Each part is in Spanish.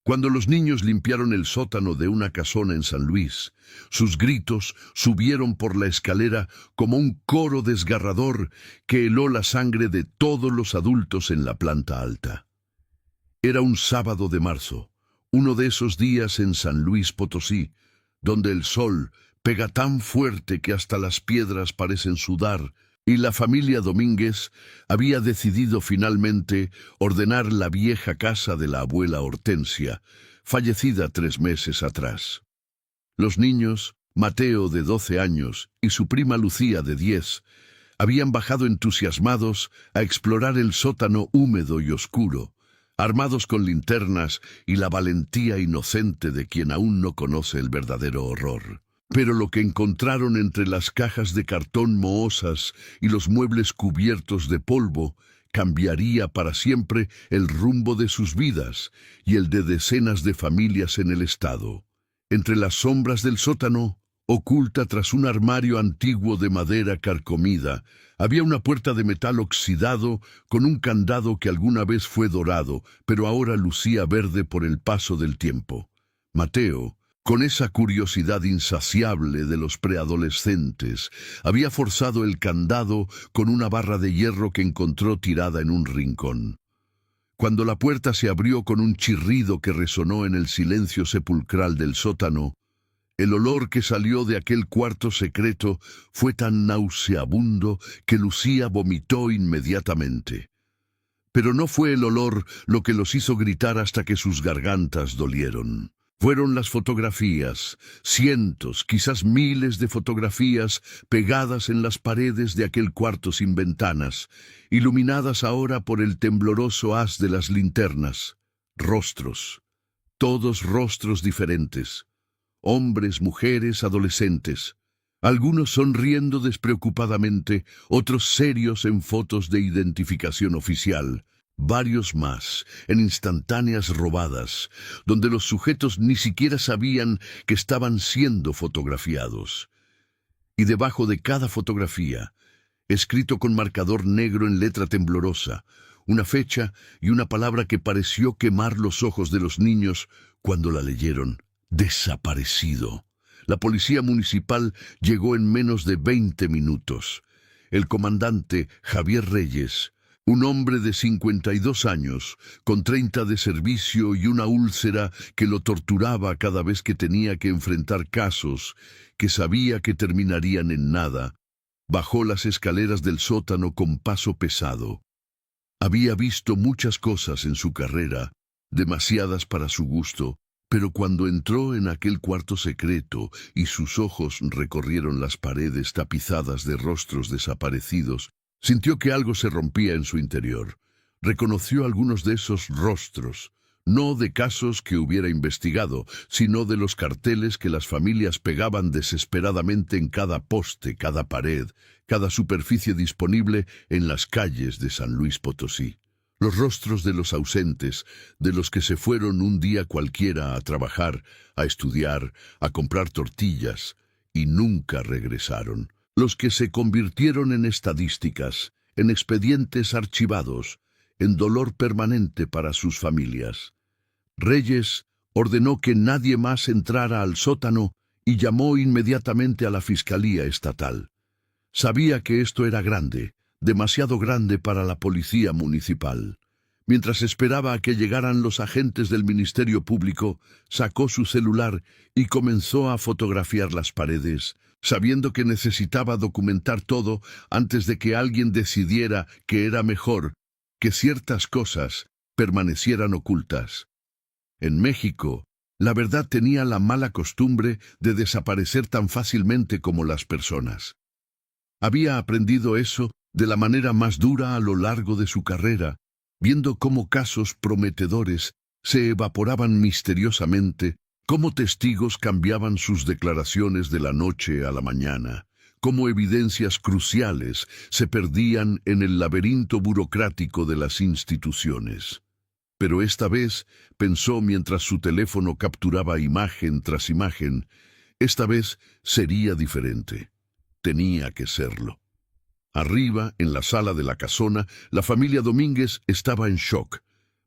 Cuando los niños limpiaron el sótano de una casona en San Luis, sus gritos subieron por la escalera como un coro desgarrador que heló la sangre de todos los adultos en la planta alta. Era un sábado de marzo, uno de esos días en San Luis Potosí, donde el sol pega tan fuerte que hasta las piedras parecen sudar, y la familia Domínguez había decidido finalmente ordenar la vieja casa de la abuela Hortensia, fallecida 3 meses atrás. Los niños, Mateo de 12 años y su prima Lucía de 10, habían bajado entusiasmados a explorar el sótano húmedo y oscuro, armados con linternas y la valentía inocente de quien aún no conoce el verdadero horror. Pero lo que encontraron entre las cajas de cartón mohosas y los muebles cubiertos de polvo cambiaría para siempre el rumbo de sus vidas y el de decenas de familias en el estado. Entre las sombras del sótano, oculta tras un armario antiguo de madera carcomida, había una puerta de metal oxidado con un candado que alguna vez fue dorado, pero ahora lucía verde por el paso del tiempo. Mateo, con esa curiosidad insaciable de los preadolescentes, había forzado el candado con una barra de hierro que encontró tirada en un rincón. Cuando la puerta se abrió con un chirrido que resonó en el silencio sepulcral del sótano, el olor que salió de aquel cuarto secreto fue tan nauseabundo que Lucía vomitó inmediatamente. Pero no fue el olor lo que los hizo gritar hasta que sus gargantas dolieron. Fueron las fotografías, cientos, quizás miles de fotografías pegadas en las paredes de aquel cuarto sin ventanas, iluminadas ahora por el tembloroso haz de las linternas. Rostros, todos rostros diferentes. Hombres, mujeres, adolescentes. Algunos sonriendo despreocupadamente, otros serios en fotos de identificación oficial. Varios más, en instantáneas robadas, donde los sujetos ni siquiera sabían que estaban siendo fotografiados. Y debajo de cada fotografía, escrito con marcador negro en letra temblorosa, una fecha y una palabra que pareció quemar los ojos de los niños cuando la leyeron: desaparecido. La policía municipal llegó en menos de 20 minutos. El comandante Javier Reyes, un hombre de 52 años, con 30 de servicio y una úlcera que lo torturaba cada vez que tenía que enfrentar casos que sabía que terminarían en nada, bajó las escaleras del sótano con paso pesado. Había visto muchas cosas en su carrera, demasiadas para su gusto, pero cuando entró en aquel cuarto secreto y sus ojos recorrieron las paredes tapizadas de rostros desaparecidos, sintió que algo se rompía en su interior. Reconoció algunos de esos rostros, no de casos que hubiera investigado, sino de los carteles que las familias pegaban desesperadamente en cada poste, cada pared, cada superficie disponible en las calles de San Luis Potosí. Los rostros de los ausentes, de los que se fueron un día cualquiera a trabajar, a estudiar, a comprar tortillas, y nunca regresaron. Los que se convirtieron en estadísticas, en expedientes archivados, en dolor permanente para sus familias. Reyes ordenó que nadie más entrara al sótano y llamó inmediatamente a la Fiscalía Estatal. Sabía que esto era grande, demasiado grande para la policía municipal. Mientras esperaba a que llegaran los agentes del Ministerio Público, sacó su celular y comenzó a fotografiar las paredes, sabiendo que necesitaba documentar todo antes de que alguien decidiera que era mejor que ciertas cosas permanecieran ocultas. En México, la verdad tenía la mala costumbre de desaparecer tan fácilmente como las personas. Había aprendido eso de la manera más dura a lo largo de su carrera, viendo cómo casos prometedores se evaporaban misteriosamente, cómo testigos cambiaban sus declaraciones de la noche a la mañana, cómo evidencias cruciales se perdían en el laberinto burocrático de las instituciones. Pero esta vez, pensó mientras su teléfono capturaba imagen tras imagen, esta vez sería diferente. Tenía que serlo. Arriba, en la sala de la casona, la familia Domínguez estaba en shock.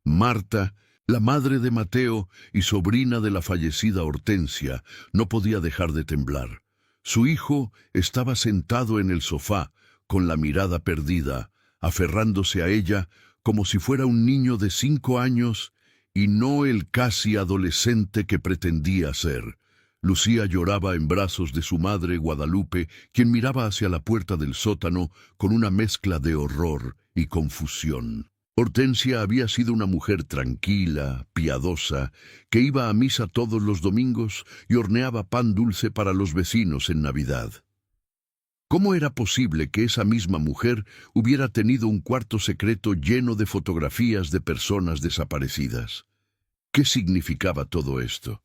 Marta, La madre de Mateo y sobrina de la fallecida Hortensia no podía dejar de temblar. Su hijo estaba sentado en el sofá, con la mirada perdida, aferrándose a ella como si fuera un niño de 5 años y no el casi adolescente que pretendía ser. Lucía lloraba en brazos de su madre Guadalupe, quien miraba hacia la puerta del sótano con una mezcla de horror y confusión. Hortensia había sido una mujer tranquila, piadosa, que iba a misa todos los domingos y horneaba pan dulce para los vecinos en Navidad. ¿Cómo era posible que esa misma mujer hubiera tenido un cuarto secreto lleno de fotografías de personas desaparecidas? ¿Qué significaba todo esto?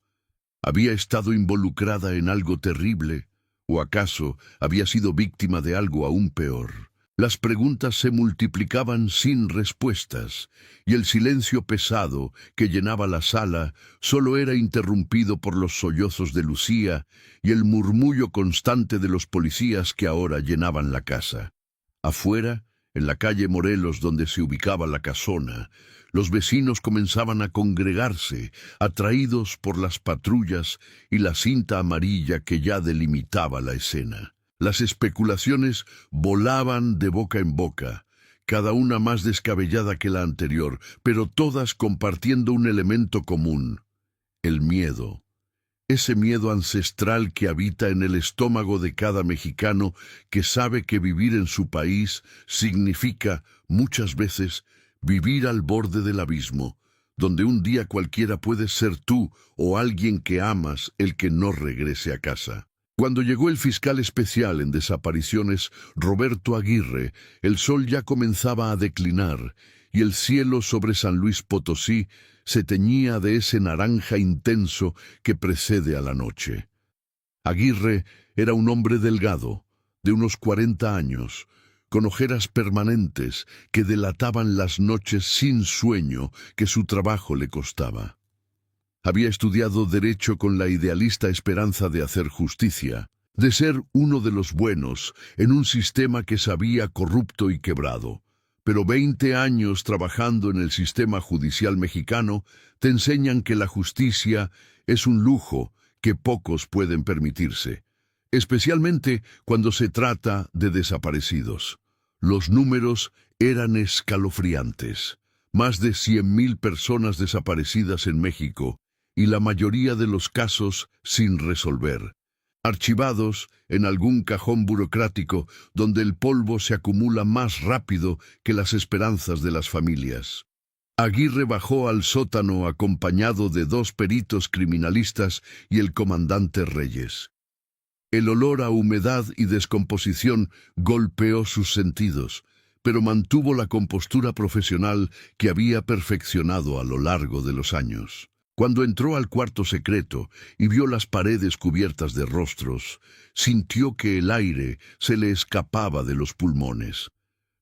¿Había estado involucrada en algo terrible? ¿O acaso había sido víctima de algo aún peor? Las preguntas se multiplicaban sin respuestas, y el silencio pesado que llenaba la sala solo era interrumpido por los sollozos de Lucía y el murmullo constante de los policías que ahora llenaban la casa. Afuera, en la calle Morelos donde se ubicaba la casona, los vecinos comenzaban a congregarse, atraídos por las patrullas y la cinta amarilla que ya delimitaba la escena. Las especulaciones volaban de boca en boca, cada una más descabellada que la anterior, pero todas compartiendo un elemento común: el miedo. Ese miedo ancestral que habita en el estómago de cada mexicano que sabe que vivir en su país significa, muchas veces, vivir al borde del abismo, donde un día cualquiera puede ser tú o alguien que amas el que no regrese a casa. Cuando llegó el fiscal especial en desapariciones, Roberto Aguirre, el sol ya comenzaba a declinar y el cielo sobre San Luis Potosí se teñía de ese naranja intenso que precede a la noche. Aguirre era un hombre delgado, de unos 40 años, con ojeras permanentes que delataban las noches sin sueño que su trabajo le costaba. Había estudiado Derecho con la idealista esperanza de hacer justicia, de ser uno de los buenos en un sistema que sabía corrupto y quebrado. Pero 20 años trabajando en el sistema judicial mexicano te enseñan que la justicia es un lujo que pocos pueden permitirse, especialmente cuando se trata de desaparecidos. Los números eran escalofriantes. Más de 100,000 personas desaparecidas en México, y la mayoría de los casos sin resolver, archivados en algún cajón burocrático donde el polvo se acumula más rápido que las esperanzas de las familias. Aguirre bajó al sótano acompañado de 2 peritos criminalistas y el comandante Reyes. El olor a humedad y descomposición golpeó sus sentidos, pero mantuvo la compostura profesional que había perfeccionado a lo largo de los años. Cuando entró al cuarto secreto y vio las paredes cubiertas de rostros, sintió que el aire se le escapaba de los pulmones.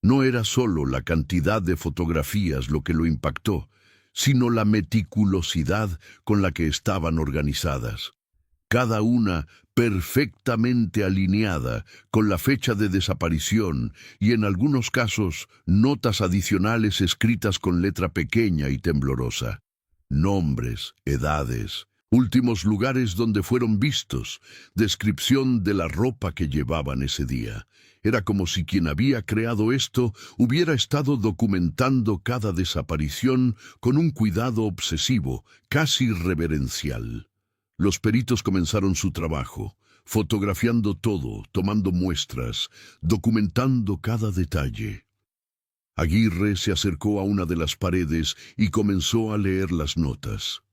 No era solo la cantidad de fotografías lo que lo impactó, sino la meticulosidad con la que estaban organizadas. Cada una perfectamente alineada con la fecha de desaparición y en algunos casos notas adicionales escritas con letra pequeña y temblorosa. Nombres, edades, últimos lugares donde fueron vistos, descripción de la ropa que llevaban ese día. Era como si quien había creado esto hubiera estado documentando cada desaparición con un cuidado obsesivo, casi reverencial. Los peritos comenzaron su trabajo, fotografiando todo, tomando muestras, documentando cada detalle. Aguirre se acercó a una de las paredes y comenzó a leer las notas.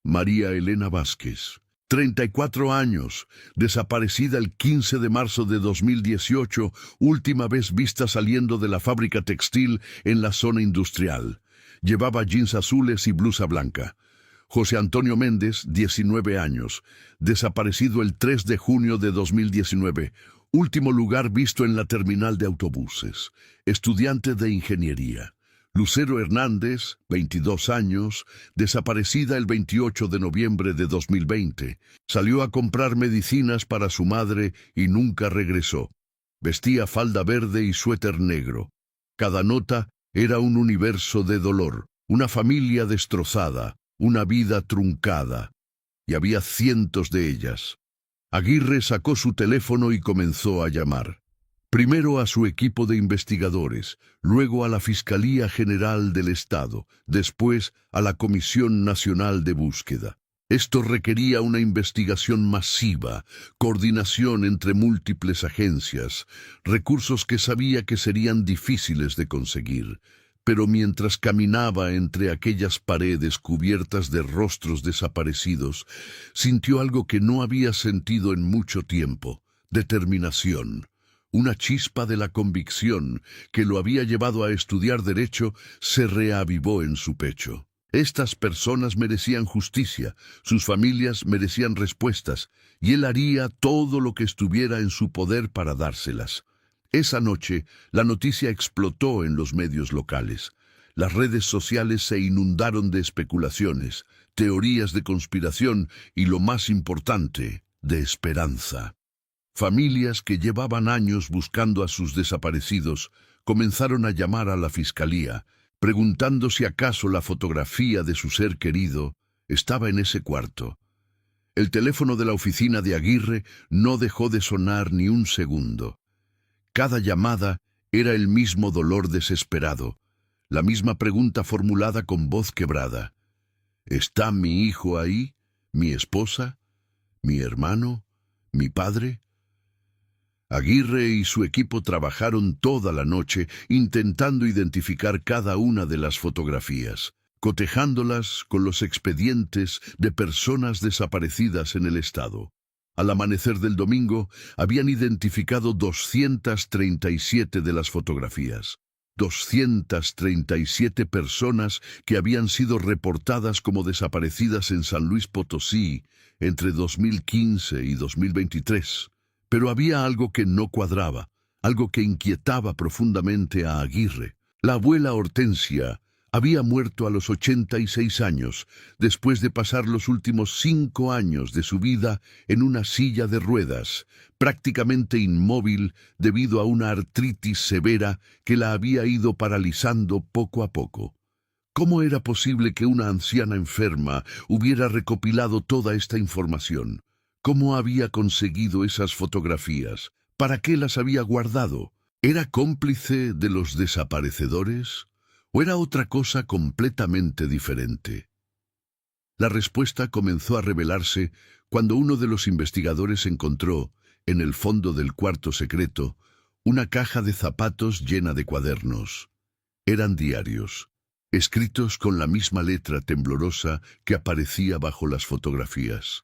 María Elena Vázquez, 34 años, desaparecida el 15 de marzo de 2018, última vez vista saliendo de la fábrica textil en la zona industrial. Llevaba jeans azules y blusa blanca. José Antonio Méndez, 19 años, desaparecido el 3 de junio de 2019, último lugar visto en la terminal de autobuses, estudiante de ingeniería. Lucero Hernández, 22 años, desaparecida el 28 de noviembre de 2020, salió a comprar medicinas para su madre y nunca regresó. Vestía falda verde y suéter negro. Cada nota era un universo de dolor. Una familia destrozada, una vida truncada, y había cientos de ellas. Aguirre sacó su teléfono y comenzó a llamar. Primero a su equipo de investigadores, luego a la Fiscalía General del Estado, después a la Comisión Nacional de Búsqueda. Esto requería una investigación masiva, coordinación entre múltiples agencias, recursos que sabía que serían difíciles de conseguir. Pero mientras caminaba entre aquellas paredes cubiertas de rostros desaparecidos, sintió algo que no había sentido en mucho tiempo: determinación. Una chispa de la convicción que lo había llevado a estudiar derecho se reavivó en su pecho. Estas personas merecían justicia, sus familias merecían respuestas, y él haría todo lo que estuviera en su poder para dárselas. Esa noche, la noticia explotó en los medios locales. Las redes sociales se inundaron de especulaciones, teorías de conspiración y, lo más importante, de esperanza. Familias que llevaban años buscando a sus desaparecidos comenzaron a llamar a la fiscalía, preguntando si acaso la fotografía de su ser querido estaba en ese cuarto. El teléfono de la oficina de Aguirre no dejó de sonar ni un segundo. Cada llamada era el mismo dolor desesperado, la misma pregunta formulada con voz quebrada. ¿Está mi hijo ahí? ¿Mi esposa? ¿Mi hermano? ¿Mi padre? Aguirre y su equipo trabajaron toda la noche intentando identificar cada una de las fotografías, cotejándolas con los expedientes de personas desaparecidas en el estado. Al amanecer del domingo, habían identificado 237 de las fotografías. 237 personas que habían sido reportadas como desaparecidas en San Luis Potosí entre 2015 y 2023. Pero había algo que no cuadraba, algo que inquietaba profundamente a Aguirre. La abuela Hortensia había muerto a los 86 años, después de pasar los últimos 5 años de su vida en una silla de ruedas, prácticamente inmóvil debido a una artritis severa que la había ido paralizando poco a poco. ¿Cómo era posible que una anciana enferma hubiera recopilado toda esta información? ¿Cómo había conseguido esas fotografías? ¿Para qué las había guardado? ¿Era cómplice de los desaparecedores? ¿O era otra cosa completamente diferente? La respuesta comenzó a revelarse cuando uno de los investigadores encontró, en el fondo del cuarto secreto, una caja de zapatos llena de cuadernos. Eran diarios, escritos con la misma letra temblorosa que aparecía bajo las fotografías.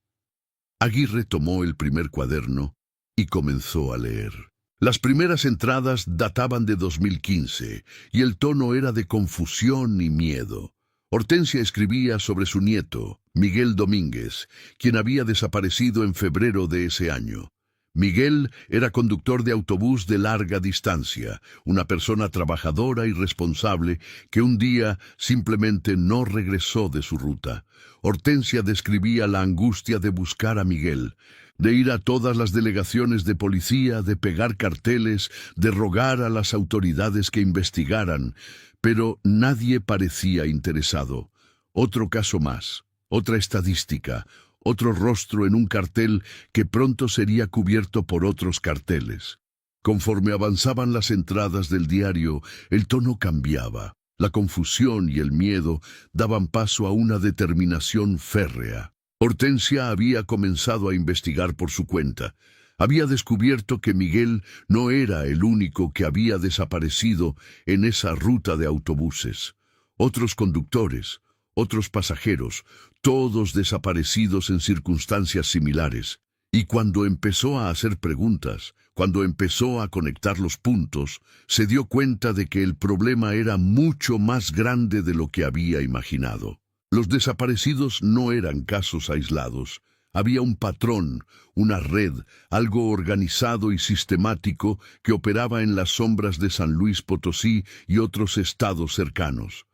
Aguirre tomó el primer cuaderno y comenzó a leer. Las primeras entradas databan de 2015 y el tono era de confusión y miedo. Hortensia escribía sobre su nieto, Miguel Domínguez, quien había desaparecido en febrero de ese año. Miguel era conductor de autobús de larga distancia, una persona trabajadora y responsable que un día simplemente no regresó de su ruta. Hortensia describía la angustia de buscar a Miguel, de ir a todas las delegaciones de policía, de pegar carteles, de rogar a las autoridades que investigaran, pero nadie parecía interesado. Otro caso más, otra estadística, otro rostro en un cartel que pronto sería cubierto por otros carteles. Conforme avanzaban las entradas del diario, el tono cambiaba. La confusión y el miedo daban paso a una determinación férrea. Hortensia había comenzado a investigar por su cuenta. Había descubierto que Miguel no era el único que había desaparecido en esa ruta de autobuses. Otros conductores, otros pasajeros, todos desaparecidos en circunstancias similares. Y cuando empezó a hacer preguntas, cuando empezó a conectar los puntos, se dio cuenta de que el problema era mucho más grande de lo que había imaginado. Los desaparecidos no eran casos aislados. Había un patrón, una red, algo organizado y sistemático que operaba en las sombras de San Luis Potosí y otros estados cercanos.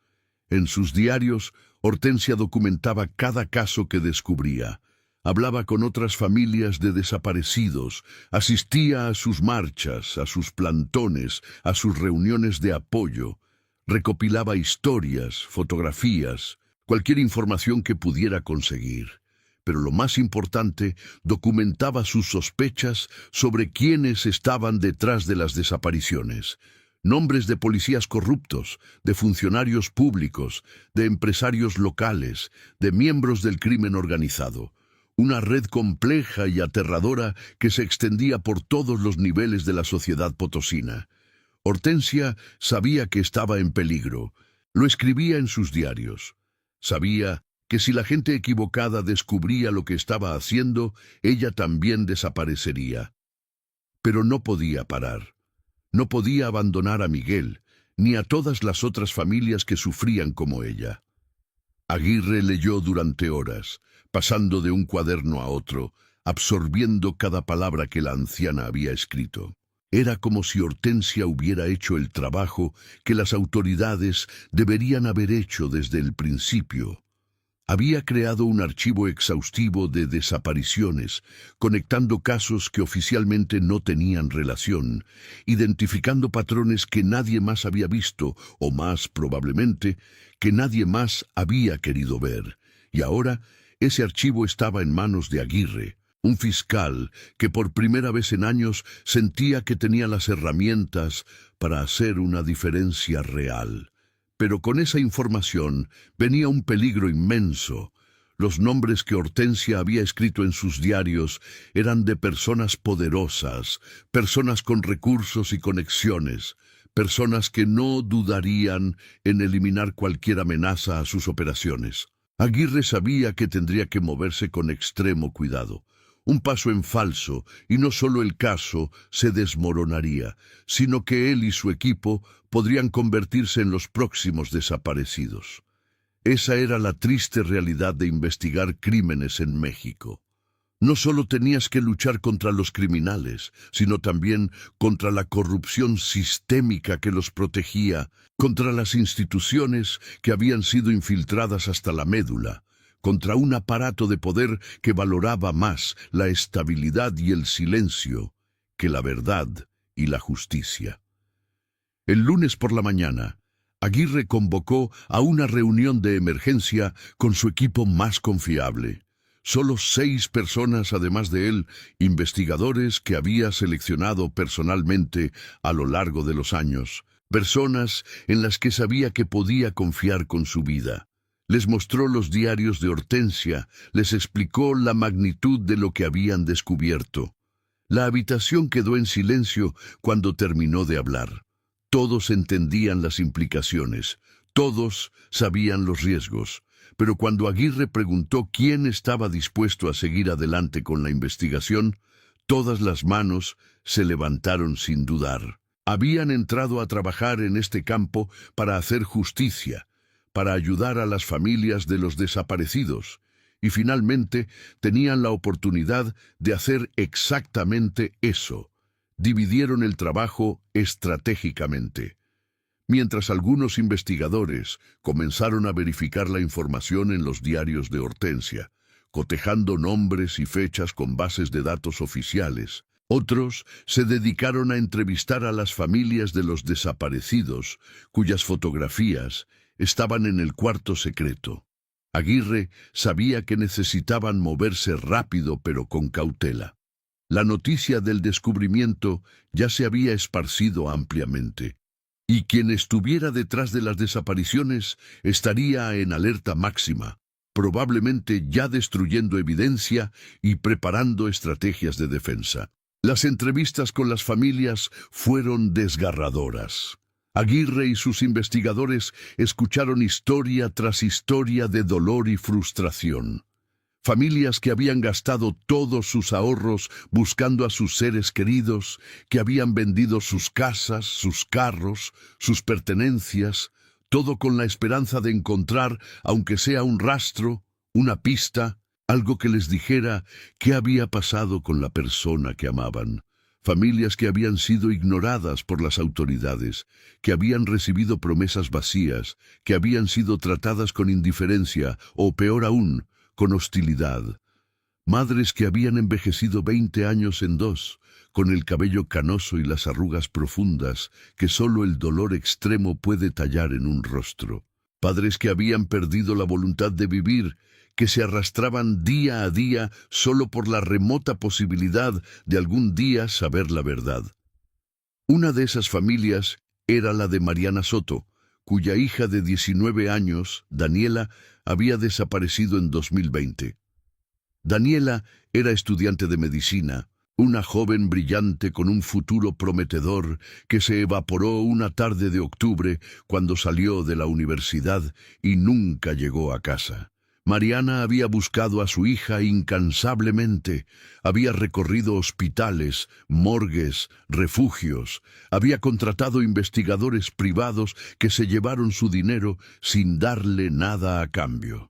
En sus diarios, Hortensia documentaba cada caso que descubría. Hablaba con otras familias de desaparecidos, asistía a sus marchas, a sus plantones, a sus reuniones de apoyo. Recopilaba historias, fotografías, cualquier información que pudiera conseguir. Pero lo más importante, documentaba sus sospechas sobre quiénes estaban detrás de las desapariciones. Nombres de policías corruptos, de funcionarios públicos, de empresarios locales, de miembros del crimen organizado. Una red compleja y aterradora que se extendía por todos los niveles de la sociedad potosina. Hortensia sabía que estaba en peligro. Lo escribía en sus diarios. Sabía que si la gente equivocada descubría lo que estaba haciendo, ella también desaparecería. Pero no podía parar. No podía abandonar a Miguel, ni a todas las otras familias que sufrían como ella. Aguirre leyó durante horas, pasando de un cuaderno a otro, absorbiendo cada palabra que la anciana había escrito. Era como si Hortensia hubiera hecho el trabajo que las autoridades deberían haber hecho desde el principio. Había creado un archivo exhaustivo de desapariciones, conectando casos que oficialmente no tenían relación, identificando patrones que nadie más había visto, o más probablemente, que nadie más había querido ver. Y ahora, ese archivo estaba en manos de Aguirre, un fiscal que por primera vez en años sentía que tenía las herramientas para hacer una diferencia real. Pero con esa información venía un peligro inmenso. Los nombres que Hortensia había escrito en sus diarios eran de personas poderosas, personas con recursos y conexiones, personas que no dudarían en eliminar cualquier amenaza a sus operaciones. Aguirre sabía que tendría que moverse con extremo cuidado. Un paso en falso, y no solo el caso se desmoronaría, sino que él y su equipo podrían convertirse en los próximos desaparecidos. Esa era la triste realidad de investigar crímenes en México. No solo tenías que luchar contra los criminales, sino también contra la corrupción sistémica que los protegía, contra las instituciones que habían sido infiltradas hasta la médula, contra un aparato de poder que valoraba más la estabilidad y el silencio que la verdad y la justicia. El lunes por la mañana, Aguirre convocó a una reunión de emergencia con su equipo más confiable. Solo 6 personas, además de él, investigadores que había seleccionado personalmente a lo largo de los años, personas en las que sabía que podía confiar con su vida. Les mostró los diarios de Hortensia, les explicó la magnitud de lo que habían descubierto. La habitación quedó en silencio cuando terminó de hablar. Todos entendían las implicaciones, todos sabían los riesgos, pero cuando Aguirre preguntó quién estaba dispuesto a seguir adelante con la investigación, todas las manos se levantaron sin dudar. Habían entrado a trabajar en este campo para hacer justicia, para ayudar a las familias de los desaparecidos, y finalmente tenían la oportunidad de hacer exactamente eso. Dividieron el trabajo estratégicamente. Mientras algunos investigadores comenzaron a verificar la información en los diarios de Hortensia, cotejando nombres y fechas con bases de datos oficiales, otros se dedicaron a entrevistar a las familias de los desaparecidos, cuyas fotografías estaban en el cuarto secreto. Aguirre sabía que necesitaban moverse rápido pero con cautela. La noticia del descubrimiento ya se había esparcido ampliamente, y quien estuviera detrás de las desapariciones estaría en alerta máxima, probablemente ya destruyendo evidencia y preparando estrategias de defensa. Las entrevistas con las familias fueron desgarradoras. Aguirre y sus investigadores escucharon historia tras historia de dolor y frustración. Familias que habían gastado todos sus ahorros buscando a sus seres queridos, que habían vendido sus casas, sus carros, sus pertenencias, todo con la esperanza de encontrar, aunque sea un rastro, una pista, algo que les dijera qué había pasado con la persona que amaban. Familias que habían sido ignoradas por las autoridades, que habían recibido promesas vacías, que habían sido tratadas con indiferencia o, peor aún, con hostilidad. Madres que habían envejecido 20 años en dos, con el cabello canoso y las arrugas profundas que solo el dolor extremo puede tallar en un rostro. Padres que habían perdido la voluntad de vivir, que se arrastraban día a día solo por la remota posibilidad de algún día saber la verdad. Una de esas familias era la de Mariana Soto, cuya hija de 19 años, Daniela, había desaparecido en 2020. Daniela era estudiante de medicina, una joven brillante con un futuro prometedor que se evaporó una tarde de octubre cuando salió de la universidad y nunca llegó a casa. Mariana había buscado a su hija incansablemente, había recorrido hospitales, morgues, refugios, había contratado investigadores privados que se llevaron su dinero sin darle nada a cambio.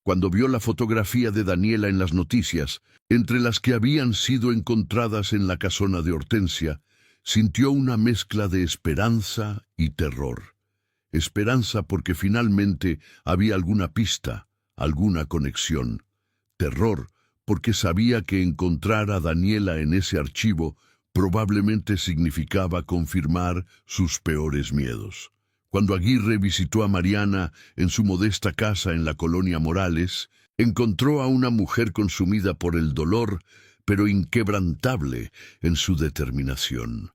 Cuando vio la fotografía de Daniela en las noticias, entre las que habían sido encontradas en la casona de Hortensia, sintió una mezcla de esperanza y terror. Esperanza porque finalmente había alguna pista, alguna conexión. Terror porque sabía que encontrar a Daniela en ese archivo probablemente significaba confirmar sus peores miedos. Cuando Aguirre visitó a Mariana en su modesta casa en la colonia Morales, encontró a una mujer consumida por el dolor, pero inquebrantable en su determinación.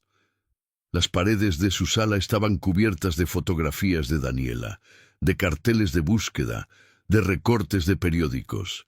Las paredes de su sala estaban cubiertas de fotografías de Daniela, de carteles de búsqueda, de recortes de periódicos.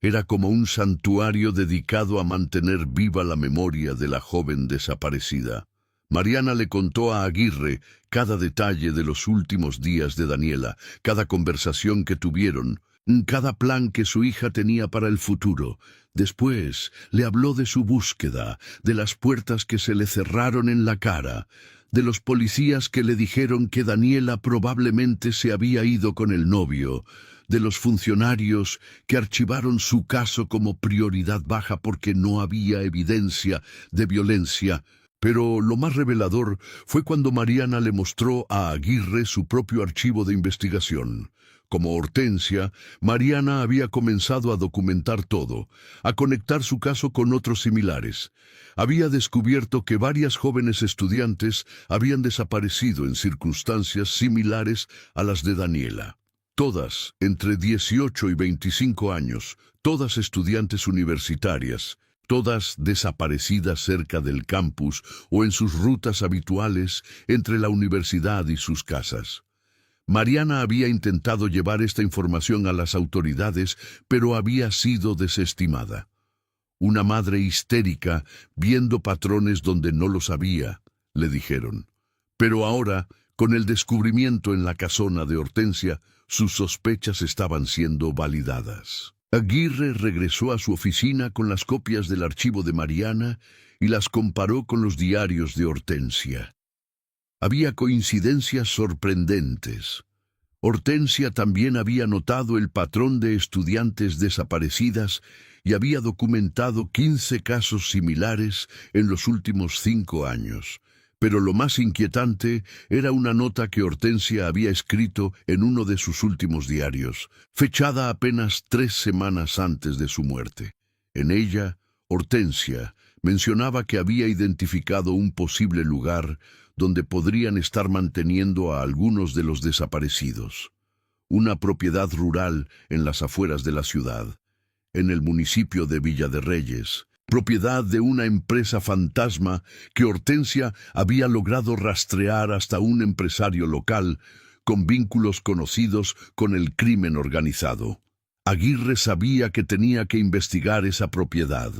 Era como un santuario dedicado a mantener viva la memoria de la joven desaparecida. Mariana le contó a Aguirre cada detalle de los últimos días de Daniela, cada conversación que tuvieron, cada plan que su hija tenía para el futuro. Después le habló de su búsqueda, de las puertas que se le cerraron en la cara, de los policías que le dijeron que Daniela probablemente se había ido con el novio, de los funcionarios que archivaron su caso como prioridad baja porque no había evidencia de violencia. Pero lo más revelador fue cuando Mariana le mostró a Aguirre su propio archivo de investigación. Como Hortensia, Mariana había comenzado a documentar todo, a conectar su caso con otros similares. Había descubierto que varias jóvenes estudiantes habían desaparecido en circunstancias similares a las de Daniela. Todas entre 18 y 25 años, todas estudiantes universitarias, todas desaparecidas cerca del campus o en sus rutas habituales entre la universidad y sus casas. Mariana había intentado llevar esta información a las autoridades, pero había sido desestimada. Una madre histérica viendo patrones donde no los había, le dijeron. Pero ahora, con el descubrimiento en la casona de Hortensia, sus sospechas estaban siendo validadas. Aguirre regresó a su oficina con las copias del archivo de Mariana y las comparó con los diarios de Hortensia. Había coincidencias sorprendentes. Hortensia también había notado el patrón de estudiantes desaparecidas y había documentado 15 casos similares en los últimos 5 años. Pero lo más inquietante era una nota que Hortensia había escrito en uno de sus últimos diarios, fechada apenas 3 semanas antes de su muerte. En ella, Hortensia mencionaba que había identificado un posible lugar donde podrían estar manteniendo a algunos de los desaparecidos. Una propiedad rural en las afueras de la ciudad, en el municipio de Villa de Reyes, propiedad de una empresa fantasma que Hortensia había logrado rastrear hasta un empresario local con vínculos conocidos con el crimen organizado. Aguirre sabía que tenía que investigar esa propiedad,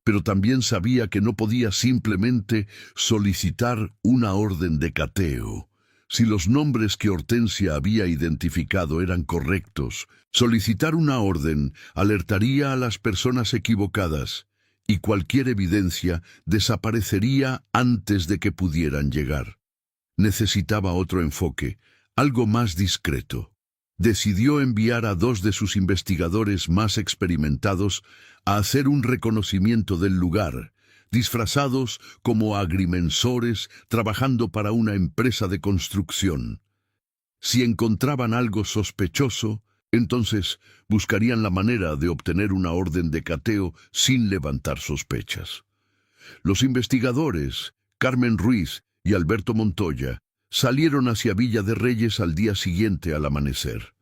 pero también sabía que no podía simplemente solicitar una orden de cateo. Si los nombres que Hortensia había identificado eran correctos, solicitar una orden alertaría a las personas equivocadas y cualquier evidencia desaparecería antes de que pudieran llegar. Necesitaba otro enfoque, algo más discreto. Decidió enviar a 2 de sus investigadores más experimentados a hacer un reconocimiento del lugar, disfrazados como agrimensores trabajando para una empresa de construcción. Si encontraban algo sospechoso, Entonces buscarían la manera de obtener una orden de cateo sin levantar sospechas. Los investigadores, Carmen Ruiz y Alberto Montoya, salieron hacia Villa de Reyes al día siguiente al amanecer.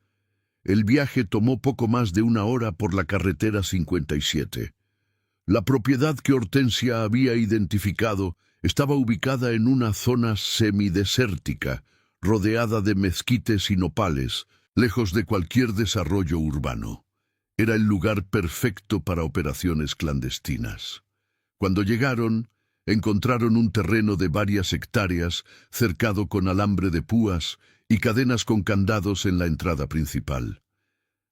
El viaje tomó poco más de una hora por la carretera 57. La propiedad que Hortensia había identificado estaba ubicada en una zona semidesértica, rodeada de mezquites y nopales, lejos de cualquier desarrollo urbano. Era el lugar perfecto para operaciones clandestinas. Cuando llegaron, encontraron un terreno de varias hectáreas cercado con alambre de púas y cadenas con candados en la entrada principal.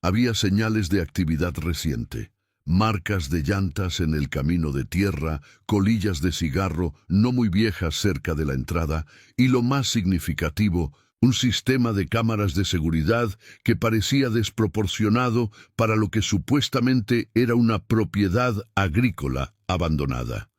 Había señales de actividad reciente, marcas de llantas en el camino de tierra, colillas de cigarro no muy viejas cerca de la entrada y, lo más significativo, un sistema de cámaras de seguridad que parecía desproporcionado para lo que supuestamente era una propiedad agrícola abandonada.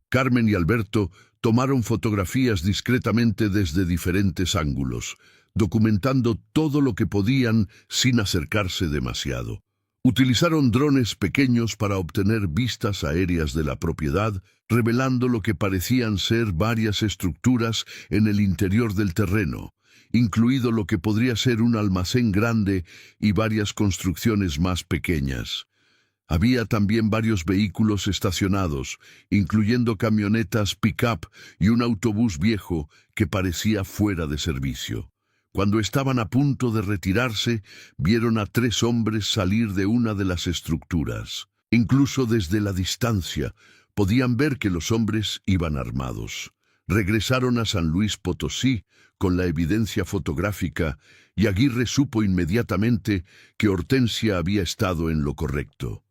Carmen y Alberto tomaron fotografías discretamente desde diferentes ángulos, documentando todo lo que podían sin acercarse demasiado. Utilizaron drones pequeños para obtener vistas aéreas de la propiedad, revelando lo que parecían ser varias estructuras en el interior del terreno, incluido lo que podría ser un almacén grande y varias construcciones más pequeñas. Había también varios vehículos estacionados, incluyendo camionetas pick-up y un autobús viejo que parecía fuera de servicio. Cuando estaban a punto de retirarse, vieron a 3 hombres salir de una de las estructuras. Incluso desde la distancia, podían ver que los hombres iban armados. Regresaron a San Luis Potosí con la evidencia fotográfica y Aguirre supo inmediatamente que Hortensia había estado en lo correcto.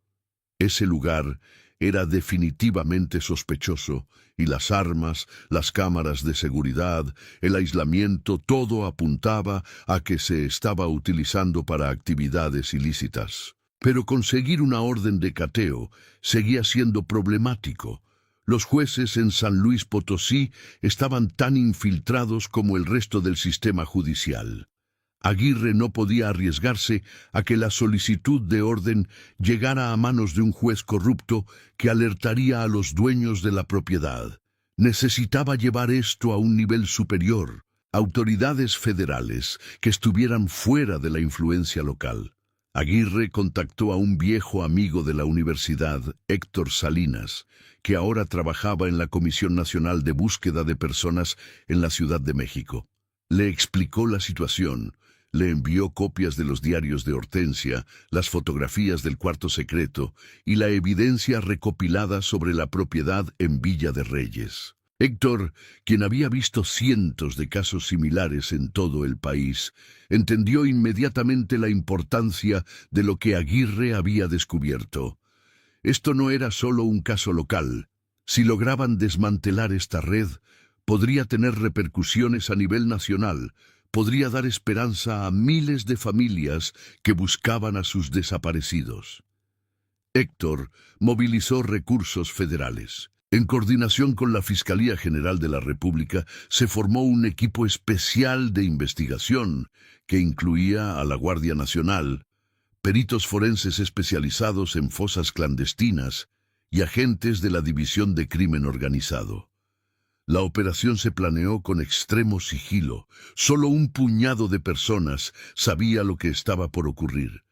Ese lugar era definitivamente sospechoso, y las armas, las cámaras de seguridad, el aislamiento, todo apuntaba a que se estaba utilizando para actividades ilícitas. Pero conseguir una orden de cateo seguía siendo problemático. Los jueces en San Luis Potosí estaban tan infiltrados como el resto del sistema judicial. Aguirre no podía arriesgarse a que la solicitud de orden llegara a manos de un juez corrupto que alertaría a los dueños de la propiedad. Necesitaba llevar esto a un nivel superior, autoridades federales que estuvieran fuera de la influencia local. Aguirre contactó a un viejo amigo de la universidad, Héctor Salinas, que ahora trabajaba en la Comisión Nacional de Búsqueda de Personas en la Ciudad de México. Le explicó la situación. Le envió copias de los diarios de Hortensia, las fotografías del cuarto secreto y la evidencia recopilada sobre la propiedad en Villa de Reyes. Héctor, quien había visto cientos de casos similares en todo el país, entendió inmediatamente la importancia de lo que Aguirre había descubierto. Esto no era solo un caso local. Si lograban desmantelar esta red, podría tener repercusiones a nivel nacional, podría dar esperanza a miles de familias que buscaban a sus desaparecidos. Héctor movilizó recursos federales. En coordinación con la Fiscalía General de la República, se formó un equipo especial de investigación que incluía a la Guardia Nacional, peritos forenses especializados en fosas clandestinas y agentes de la División de Crimen Organizado. La operación se planeó con extremo sigilo. Solo un puñado de personas sabía lo que estaba por ocurrir.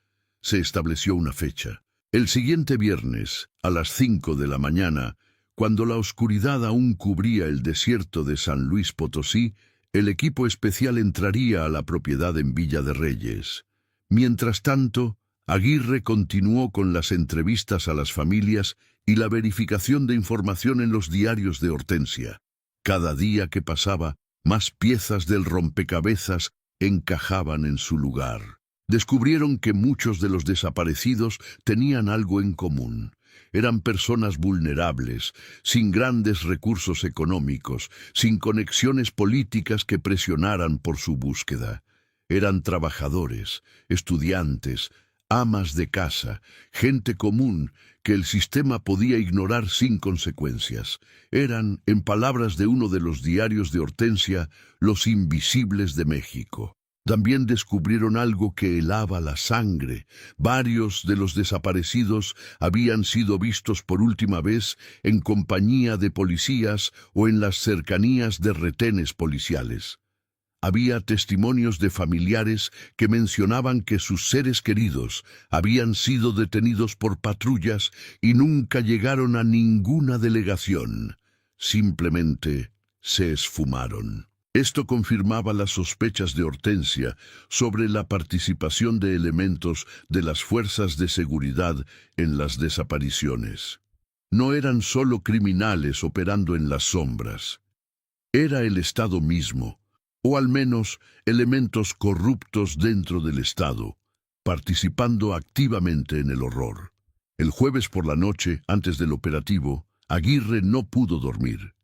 Se estableció una fecha. El siguiente viernes, a las 5 de la mañana, cuando la oscuridad aún cubría el desierto de San Luis Potosí, el equipo especial entraría a la propiedad en Villa de Reyes. Mientras tanto, Aguirre continuó con las entrevistas a las familias y la verificación de información en los diarios de Hortensia. Cada día que pasaba, más piezas del rompecabezas encajaban en su lugar. Descubrieron que muchos de los desaparecidos tenían algo en común. Eran personas vulnerables, sin grandes recursos económicos, sin conexiones políticas que presionaran por su búsqueda. Eran trabajadores, estudiantes, amas de casa, gente común que el sistema podía ignorar sin consecuencias. Eran, en palabras de uno de los diarios de Hortensia, los invisibles de México. También descubrieron algo que helaba la sangre. Varios de los desaparecidos habían sido vistos por última vez en compañía de policías o en las cercanías de retenes policiales. Había testimonios de familiares que mencionaban que sus seres queridos habían sido detenidos por patrullas y nunca llegaron a ninguna delegación. Simplemente se esfumaron. Esto confirmaba las sospechas de Hortensia sobre la participación de elementos de las fuerzas de seguridad en las desapariciones. No eran solo criminales operando en las sombras. Era el Estado mismo, o al menos elementos corruptos dentro del Estado, participando activamente en el horror. El jueves por la noche, antes del operativo, Aguirre no pudo dormir.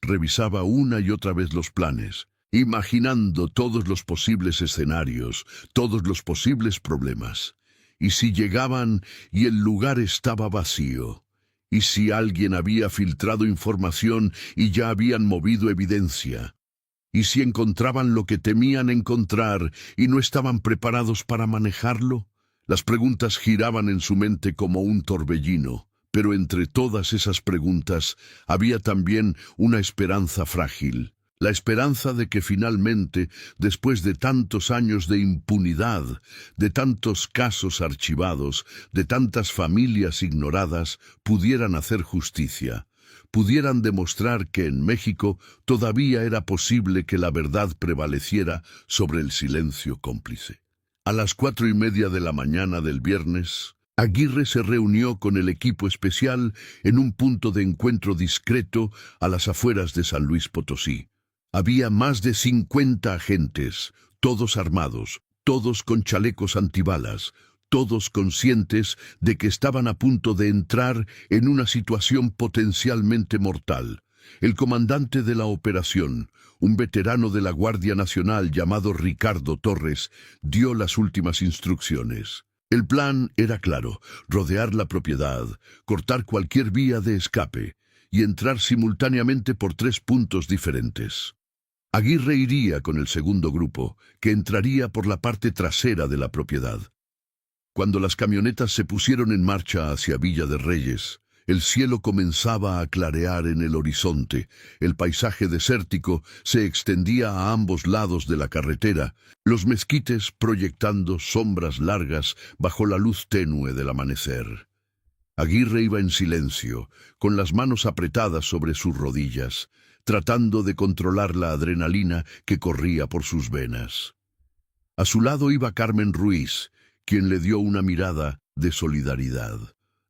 Revisaba una y otra vez los planes, imaginando todos los posibles escenarios, todos los posibles problemas. Y si llegaban y el lugar estaba vacío, y si alguien había filtrado información y ya habían movido evidencia, y si encontraban lo que temían encontrar y no estaban preparados para manejarlo. Las preguntas giraban en su mente como un torbellino, pero entre todas esas preguntas había también una esperanza frágil. La esperanza de que finalmente, después de tantos años de impunidad, de tantos casos archivados, de tantas familias ignoradas, pudieran hacer justicia. Pudieran demostrar que en México todavía era posible que la verdad prevaleciera sobre el silencio cómplice. A las 4:30 de la mañana del viernes, Aguirre se reunió con el equipo especial en un punto de encuentro discreto a las afueras de San Luis Potosí. Había más de 50 agentes, todos armados, todos con chalecos antibalas, todos conscientes de que estaban a punto de entrar en una situación potencialmente mortal. El comandante de la operación, un veterano de la Guardia Nacional llamado Ricardo Torres, dio las últimas instrucciones. El plan era claro: rodear la propiedad, cortar cualquier vía de escape y entrar simultáneamente por 3 puntos diferentes. Aguirre iría con el segundo grupo, que entraría por la parte trasera de la propiedad. Cuando las camionetas se pusieron en marcha hacia Villa de Reyes, el cielo comenzaba a clarear en el horizonte. El paisaje desértico se extendía a ambos lados de la carretera, los mezquites proyectando sombras largas bajo la luz tenue del amanecer. Aguirre iba en silencio, con las manos apretadas sobre sus rodillas, tratando de controlar la adrenalina que corría por sus venas. A su lado iba Carmen Ruiz, quien le dio una mirada de solidaridad.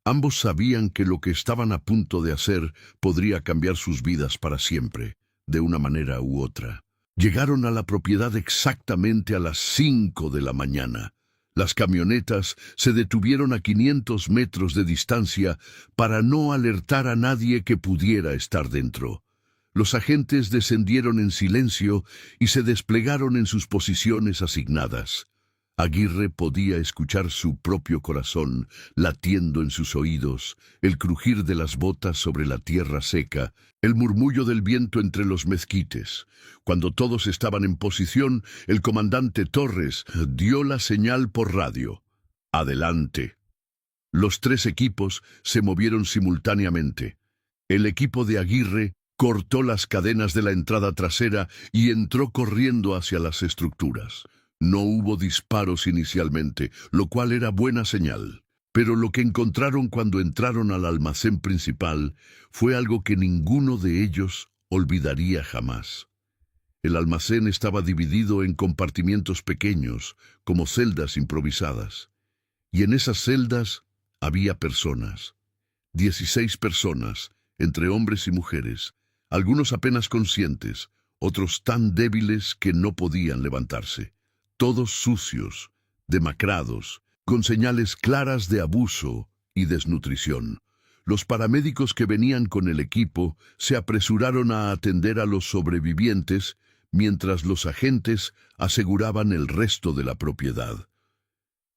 Ambos sabían que lo que estaban a punto de hacer podría cambiar sus vidas para siempre, de una manera u otra. Llegaron a la propiedad exactamente a las 5 de la mañana. Las camionetas se detuvieron a 500 metros de distancia para no alertar a nadie que pudiera estar dentro. Los agentes descendieron en silencio y se desplegaron en sus posiciones asignadas. Aguirre podía escuchar su propio corazón latiendo en sus oídos, el crujir de las botas sobre la tierra seca, el murmullo del viento entre los mezquites. Cuando todos estaban en posición, el comandante Torres dio la señal por radio: «Adelante». Los 3 equipos se movieron simultáneamente. El equipo de Aguirre cortó las cadenas de la entrada trasera y entró corriendo hacia las estructuras. No hubo disparos inicialmente, lo cual era buena señal. Pero lo que encontraron cuando entraron al almacén principal fue algo que ninguno de ellos olvidaría jamás. El almacén estaba dividido en compartimientos pequeños, como celdas improvisadas. Y en esas celdas había personas. 16 personas, entre hombres y mujeres, algunos apenas conscientes, otros tan débiles que no podían levantarse. Todos sucios, demacrados, con señales claras de abuso y desnutrición. Los paramédicos que venían con el equipo se apresuraron a atender a los sobrevivientes, mientras los agentes aseguraban el resto de la propiedad.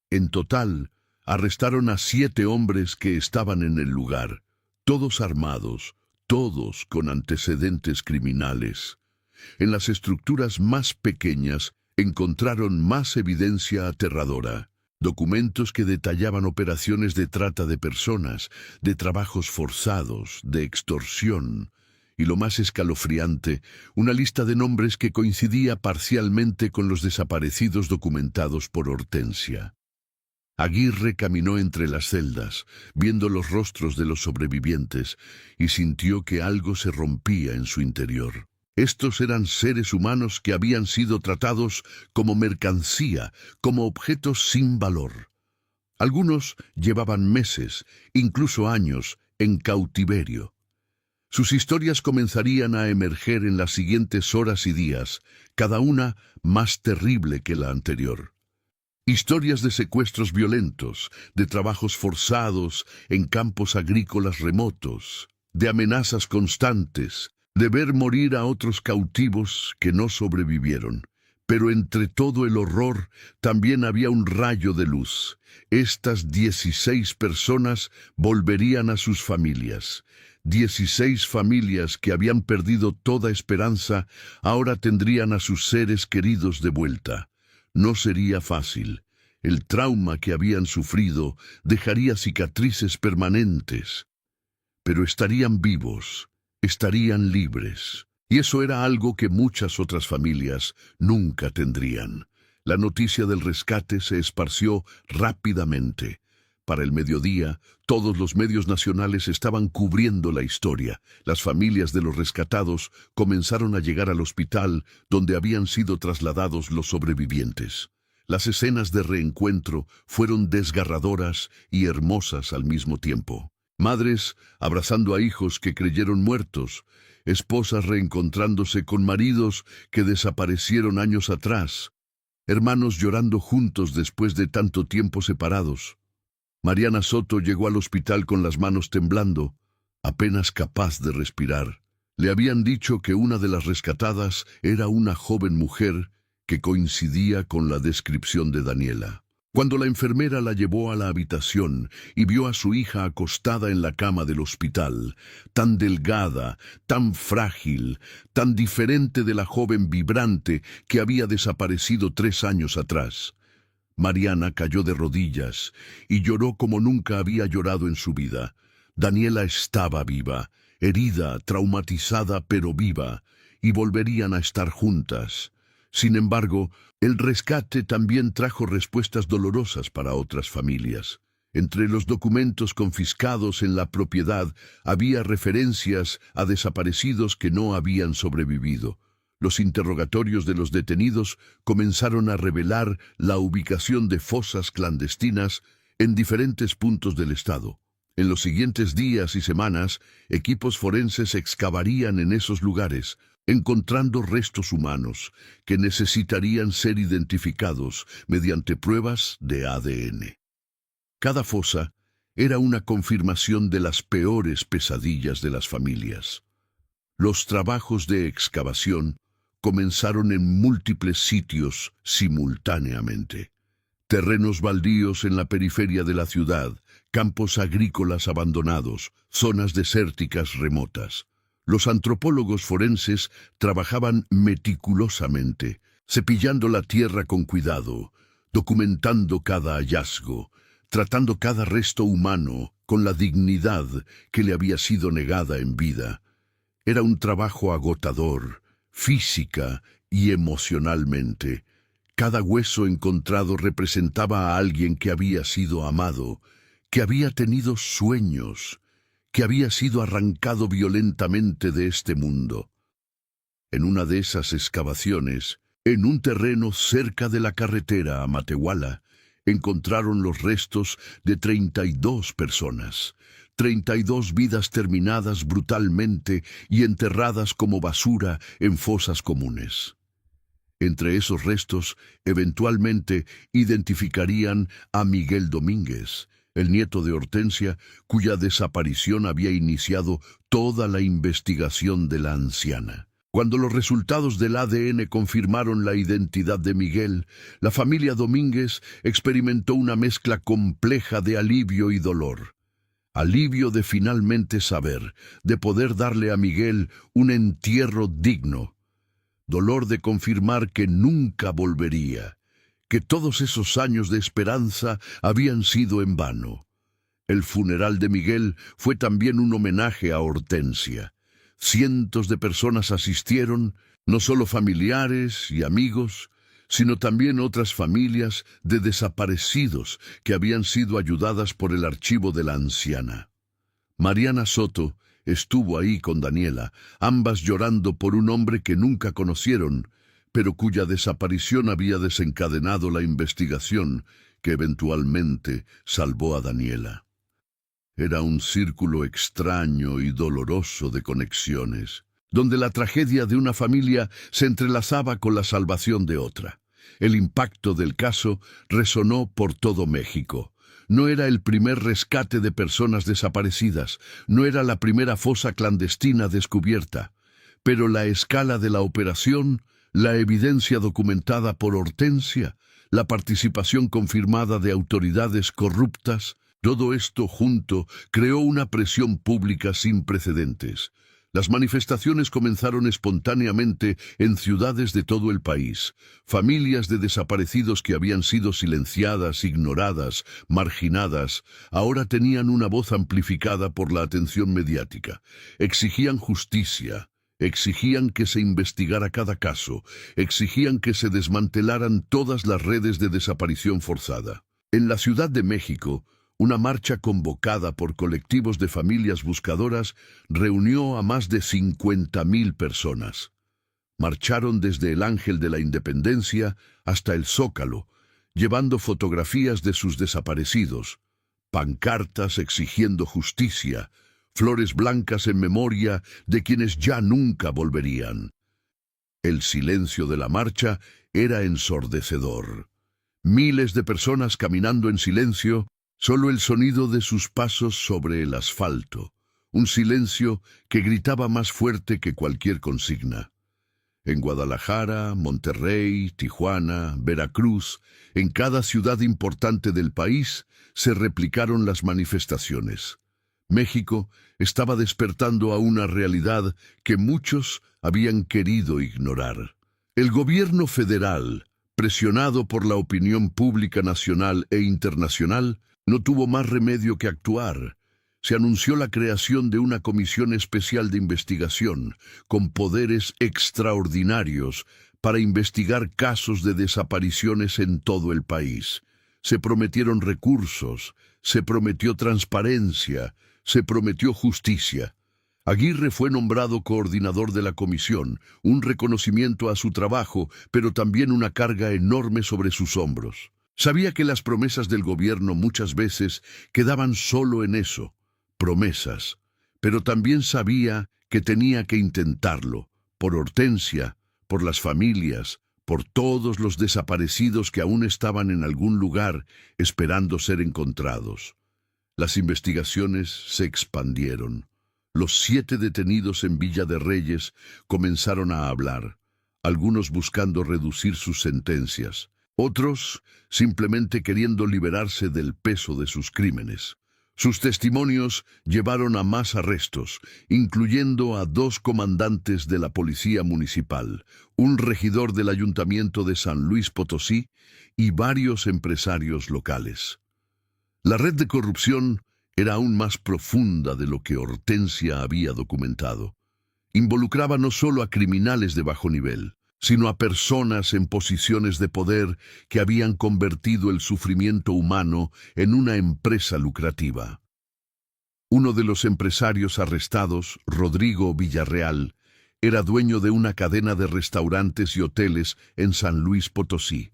En total, arrestaron a 7 hombres que estaban en el lugar, todos armados, todos con antecedentes criminales. En las estructuras más pequeñas encontraron más evidencia aterradora. Documentos que detallaban operaciones de trata de personas, de trabajos forzados, de extorsión, y lo más escalofriante, una lista de nombres que coincidía parcialmente con los desaparecidos documentados por Hortensia. Aguirre caminó entre las celdas, viendo los rostros de los sobrevivientes, y sintió que algo se rompía en su interior. Estos eran seres humanos que habían sido tratados como mercancía, como objetos sin valor. Algunos llevaban meses, incluso años, en cautiverio. Sus historias comenzarían a emerger en las siguientes horas y días, cada una más terrible que la anterior. Historias de secuestros violentos, de trabajos forzados en campos agrícolas remotos, de amenazas constantes, de ver morir a otros cautivos que no sobrevivieron. Pero entre todo el horror también había un rayo de luz. Estas 16 personas volverían a sus familias. 16 familias que habían perdido toda esperanza ahora tendrían a sus seres queridos de vuelta. No sería fácil. El trauma que habían sufrido dejaría cicatrices permanentes. Pero estarían vivos, estarían libres. Y eso era algo que muchas otras familias nunca tendrían. La noticia del rescate se esparció rápidamente. Para el mediodía, todos los medios nacionales estaban cubriendo la historia. Las familias de los rescatados comenzaron a llegar al hospital donde habían sido trasladados los sobrevivientes. Las escenas de reencuentro fueron desgarradoras y hermosas al mismo tiempo. Madres abrazando a hijos que creyeron muertos, esposas reencontrándose con maridos que desaparecieron años atrás, hermanos llorando juntos después de tanto tiempo separados. Mariana Soto llegó al hospital con las manos temblando, apenas capaz de respirar. Le habían dicho que una de las rescatadas era una joven mujer que coincidía con la descripción de Daniela. Cuando la enfermera la llevó a la habitación y vio a su hija acostada en la cama del hospital, tan delgada, tan frágil, tan diferente de la joven vibrante que había desaparecido 3 años atrás, Mariana cayó de rodillas y lloró como nunca había llorado en su vida. Daniela estaba viva, herida, traumatizada, pero viva, y volverían a estar juntas. Sin embargo, el rescate también trajo respuestas dolorosas para otras familias. Entre los documentos confiscados en la propiedad había referencias a desaparecidos que no habían sobrevivido. Los interrogatorios de los detenidos comenzaron a revelar la ubicación de fosas clandestinas en diferentes puntos del estado. En los siguientes días y semanas, equipos forenses excavarían en esos lugares, encontrando restos humanos que necesitarían ser identificados mediante pruebas de ADN. Cada fosa era una confirmación de las peores pesadillas de las familias. Los trabajos de excavación comenzaron en múltiples sitios simultáneamente. Terrenos baldíos en la periferia de la ciudad, campos agrícolas abandonados, zonas desérticas remotas. Los antropólogos forenses trabajaban meticulosamente, cepillando la tierra con cuidado, documentando cada hallazgo, tratando cada resto humano con la dignidad que le había sido negada en vida. Era un trabajo agotador, física y emocionalmente. Cada hueso encontrado representaba a alguien que había sido amado, que había tenido sueños, que había sido arrancado violentamente de este mundo. En una de esas excavaciones, en un terreno cerca de la carretera a Matehuala, encontraron los restos de 32 personas, 32 vidas terminadas brutalmente y enterradas como basura en fosas comunes. Entre esos restos, eventualmente identificarían a Miguel Domínguez, el nieto de Hortensia, cuya desaparición había iniciado toda la investigación de la anciana. Cuando los resultados del ADN confirmaron la identidad de Miguel, la familia Domínguez experimentó una mezcla compleja de alivio y dolor. Alivio de finalmente saber, de poder darle a Miguel un entierro digno. dolor de confirmar que nunca volvería, que todos esos años de esperanza habían sido en vano. El funeral de Miguel fue también un homenaje a Hortensia. Cientos de personas asistieron, no solo familiares y amigos, sino también otras familias de desaparecidos que habían sido ayudadas por el archivo de la anciana. Mariana Soto estuvo ahí con Daniela, ambas llorando por un hombre que nunca conocieron, pero cuya desaparición había desencadenado la investigación que eventualmente salvó a Daniela. Era un círculo extraño y doloroso de conexiones, donde la tragedia de una familia se entrelazaba con la salvación de otra. El impacto del caso resonó por todo México. No era el primer rescate de personas desaparecidas, no era la primera fosa clandestina descubierta, pero la escala de la operación, la evidencia documentada por Hortensia, la participación confirmada de autoridades corruptas, todo esto junto creó una presión pública sin precedentes. Las manifestaciones comenzaron espontáneamente en ciudades de todo el país. Familias de desaparecidos que habían sido silenciadas, ignoradas, marginadas, ahora tenían una voz amplificada por la atención mediática. Exigían justicia, exigían que se investigara cada caso, exigían que se desmantelaran todas las redes de desaparición forzada. En la Ciudad de México, una marcha convocada por colectivos de familias buscadoras reunió a más de 50,000 personas. Marcharon desde el Ángel de la Independencia hasta el Zócalo, llevando fotografías de sus desaparecidos, pancartas exigiendo justicia, flores blancas en memoria de quienes ya nunca volverían. El silencio de la marcha era ensordecedor. Miles de personas caminando en silencio, solo el sonido de sus pasos sobre el asfalto, un silencio que gritaba más fuerte que cualquier consigna. En Guadalajara, Monterrey, Tijuana, Veracruz, en cada ciudad importante del país se replicaron las manifestaciones. México estaba despertando a una realidad que muchos habían querido ignorar. El gobierno federal, presionado por la opinión pública nacional e internacional, no tuvo más remedio que actuar. Se anunció la creación de una comisión especial de investigación, con poderes extraordinarios, para investigar casos de desapariciones en todo el país. Se prometieron recursos, se prometió transparencia, se prometió justicia. Aguirre fue nombrado coordinador de la comisión, un reconocimiento a su trabajo, pero también una carga enorme sobre sus hombros. Sabía que las promesas del gobierno muchas veces quedaban solo en eso, promesas, pero también sabía que tenía que intentarlo, por Hortensia, por las familias, por todos los desaparecidos que aún estaban en algún lugar esperando ser encontrados. Las investigaciones se expandieron. Los 7 detenidos en Villa de Reyes comenzaron a hablar, algunos buscando reducir sus sentencias, otros simplemente queriendo liberarse del peso de sus crímenes. Sus testimonios llevaron a más arrestos, incluyendo a 2 comandantes de la policía municipal, un regidor del ayuntamiento de San Luis Potosí y varios empresarios locales. La red de corrupción era aún más profunda de lo que Hortensia había documentado. Involucraba no solo a criminales de bajo nivel, sino a personas en posiciones de poder que habían convertido el sufrimiento humano en una empresa lucrativa. Uno de los empresarios arrestados, Rodrigo Villarreal, era dueño de una cadena de restaurantes y hoteles en San Luis Potosí.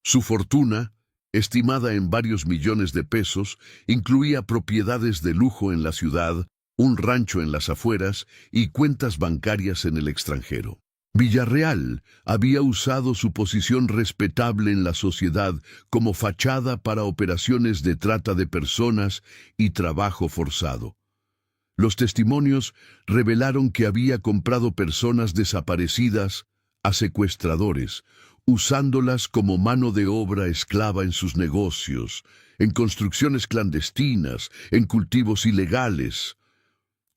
Su fortuna, estimada en varios millones de pesos, incluía propiedades de lujo en la ciudad, un rancho en las afueras y cuentas bancarias en el extranjero. Villarreal había usado su posición respetable en la sociedad como fachada para operaciones de trata de personas y trabajo forzado. Los testimonios revelaron que había comprado personas desaparecidas a secuestradores, usándolas como mano de obra esclava en sus negocios, en construcciones clandestinas, en cultivos ilegales.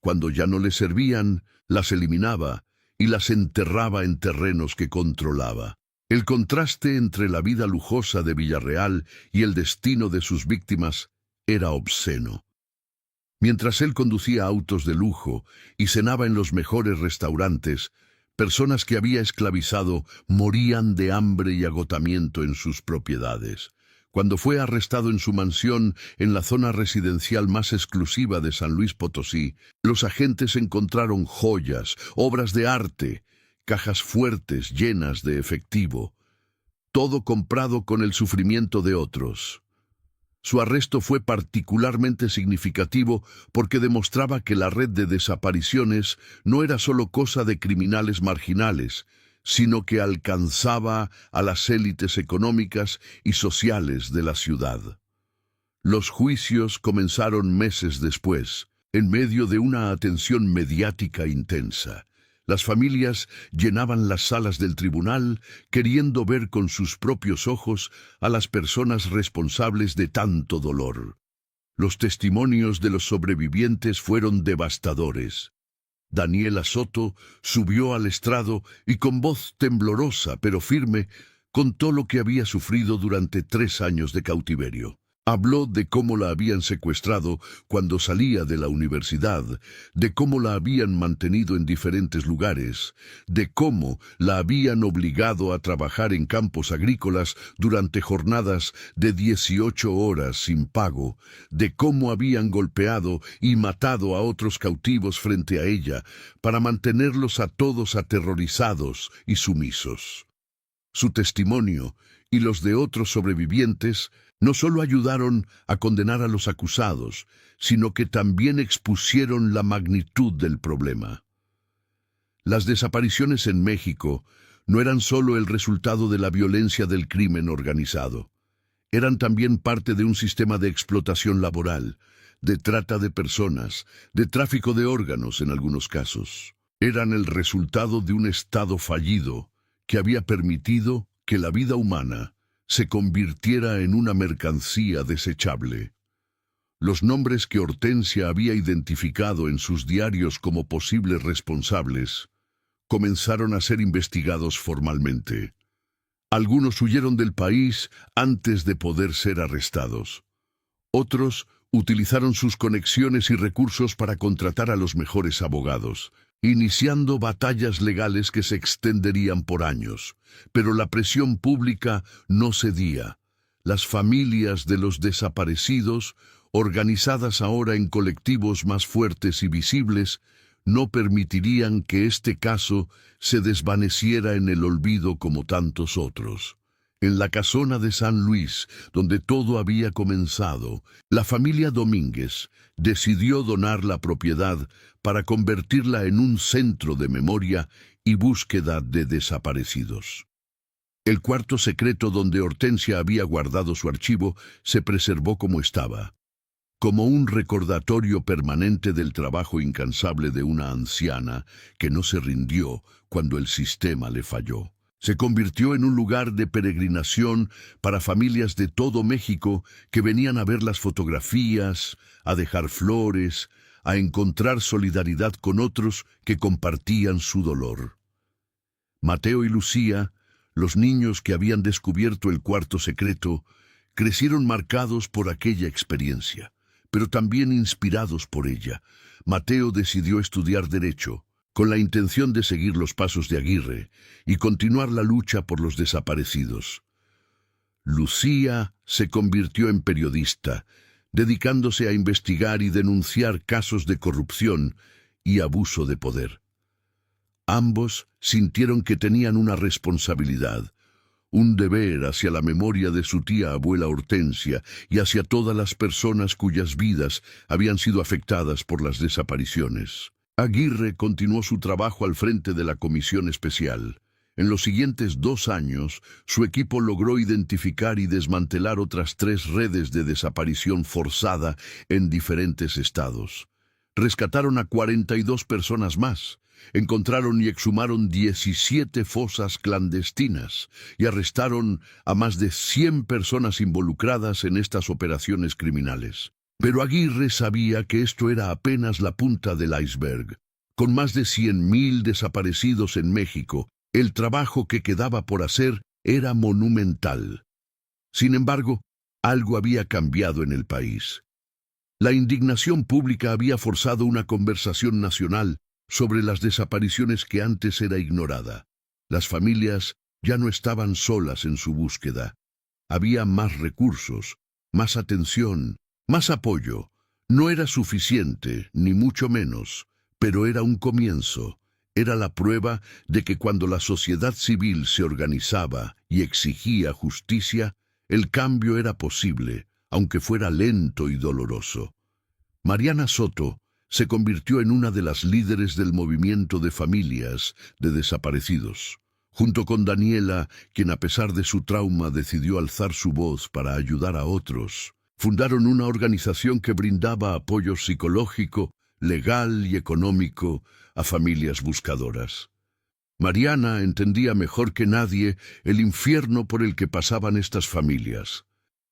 Cuando ya no les servían, las eliminaba y las enterraba en terrenos que controlaba. El contraste entre la vida lujosa de Villarreal y el destino de sus víctimas era obsceno. Mientras él conducía autos de lujo y cenaba en los mejores restaurantes, personas que había esclavizado morían de hambre y agotamiento en sus propiedades. Cuando fue arrestado en su mansión en la zona residencial más exclusiva de San Luis Potosí, los agentes encontraron joyas, obras de arte, cajas fuertes llenas de efectivo, todo comprado con el sufrimiento de otros. Su arresto fue particularmente significativo porque demostraba que la red de desapariciones no era solo cosa de criminales marginales, sino que alcanzaba a las élites económicas y sociales de la ciudad. Los juicios comenzaron meses después, en medio de una atención mediática intensa. Las familias llenaban las salas del tribunal queriendo ver con sus propios ojos a las personas responsables de tanto dolor. Los testimonios de los sobrevivientes fueron devastadores. Daniela Soto subió al estrado y con voz temblorosa pero firme contó lo que había sufrido durante 3 años de cautiverio. Habló de cómo la habían secuestrado cuando salía de la universidad, de cómo la habían mantenido en diferentes lugares, de cómo la habían obligado a trabajar en campos agrícolas durante jornadas de 18 horas sin pago, de cómo habían golpeado y matado a otros cautivos frente a ella para mantenerlos a todos aterrorizados y sumisos. Su testimonio y los de otros sobrevivientes no solo ayudaron a condenar a los acusados, sino que también expusieron la magnitud del problema. Las desapariciones en México no eran solo el resultado de la violencia del crimen organizado. Eran también parte de un sistema de explotación laboral, de trata de personas, de tráfico de órganos en algunos casos. Eran el resultado de un Estado fallido que había permitido que la vida humana se convirtiera en una mercancía desechable. Los nombres que Hortensia había identificado en sus diarios como posibles responsables comenzaron a ser investigados formalmente. Algunos huyeron del país antes de poder ser arrestados. Otros utilizaron sus conexiones y recursos para contratar a los mejores abogados, iniciando batallas legales que se extenderían por años. Pero la presión pública no cedía. Las familias de los desaparecidos, organizadas ahora en colectivos más fuertes y visibles, no permitirían que este caso se desvaneciera en el olvido como tantos otros. En la casona de San Luis, donde todo había comenzado, la familia Domínguez decidió donar la propiedad para convertirla en un centro de memoria y búsqueda de desaparecidos. El cuarto secreto donde Hortensia había guardado su archivo se preservó como estaba, como un recordatorio permanente del trabajo incansable de una anciana que no se rindió cuando el sistema le falló. Se convirtió en un lugar de peregrinación para familias de todo México que venían a ver las fotografías, a dejar flores, a encontrar solidaridad con otros que compartían su dolor. Mateo y Lucía, los niños que habían descubierto el cuarto secreto, crecieron marcados por aquella experiencia, pero también inspirados por ella. Mateo decidió estudiar Derecho, con la intención de seguir los pasos de Aguirre y continuar la lucha por los desaparecidos. Lucía se convirtió en periodista, dedicándose a investigar y denunciar casos de corrupción y abuso de poder. Ambos sintieron que tenían una responsabilidad, un deber hacia la memoria de su tía abuela Hortensia y hacia todas las personas cuyas vidas habían sido afectadas por las desapariciones. Aguirre continuó su trabajo al frente de la comisión especial. En los siguientes 2 años, su equipo logró identificar y desmantelar otras 3 redes de desaparición forzada en diferentes estados. Rescataron a 42 personas más, encontraron y exhumaron 17 fosas clandestinas y arrestaron a más de 100 personas involucradas en estas operaciones criminales. Pero Aguirre sabía que esto era apenas la punta del iceberg. Con más de 100.000 desaparecidos en México, el trabajo que quedaba por hacer era monumental. Sin embargo, algo había cambiado en el país. La indignación pública había forzado una conversación nacional sobre las desapariciones que antes era ignorada. Las familias ya no estaban solas en su búsqueda. Había más recursos, más atención, más apoyo. No era suficiente, ni mucho menos, pero era un comienzo. Era la prueba de que cuando la sociedad civil se organizaba y exigía justicia, el cambio era posible, aunque fuera lento y doloroso. Mariana Soto se convirtió en una de las líderes del movimiento de familias de desaparecidos. Junto con Daniela, quien a pesar de su trauma decidió alzar su voz para ayudar a otros, fundaron una organización que brindaba apoyo psicológico, legal y económico a familias buscadoras. Mariana entendía mejor que nadie el infierno por el que pasaban estas familias.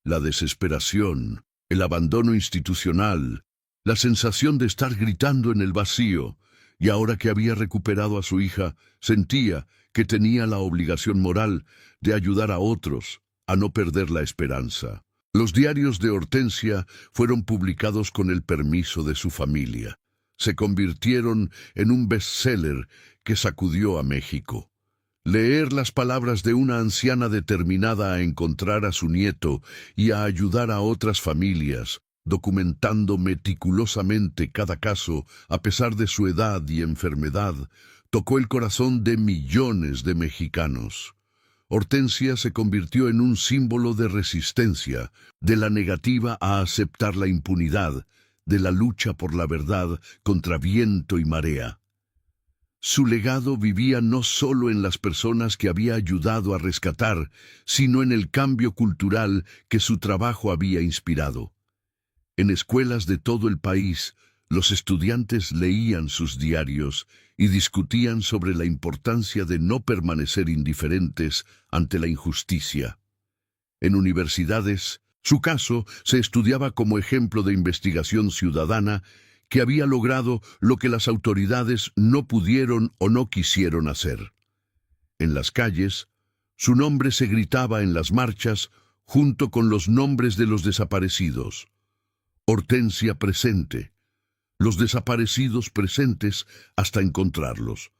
La desesperación, el abandono institucional, la sensación de estar gritando en el vacío, y ahora que había recuperado a su hija, sentía que tenía la obligación moral de ayudar a otros a no perder la esperanza. Los diarios de Hortensia fueron publicados con el permiso de su familia. Se convirtieron en un bestseller que sacudió a México. Leer las palabras de una anciana determinada a encontrar a su nieto y a ayudar a otras familias, documentando meticulosamente cada caso a pesar de su edad y enfermedad, tocó el corazón de millones de mexicanos. Hortensia se convirtió en un símbolo de resistencia, de la negativa a aceptar la impunidad, de la lucha por la verdad contra viento y marea. Su legado vivía no solo en las personas que había ayudado a rescatar, sino en el cambio cultural que su trabajo había inspirado. En escuelas de todo el país, los estudiantes leían sus diarios y discutían sobre la importancia de no permanecer indiferentes ante la injusticia. En universidades, su caso se estudiaba como ejemplo de investigación ciudadana que había logrado lo que las autoridades no pudieron o no quisieron hacer. En las calles, su nombre se gritaba en las marchas junto con los nombres de los desaparecidos. Hortensia presente. Los desaparecidos presentes hasta encontrarlos.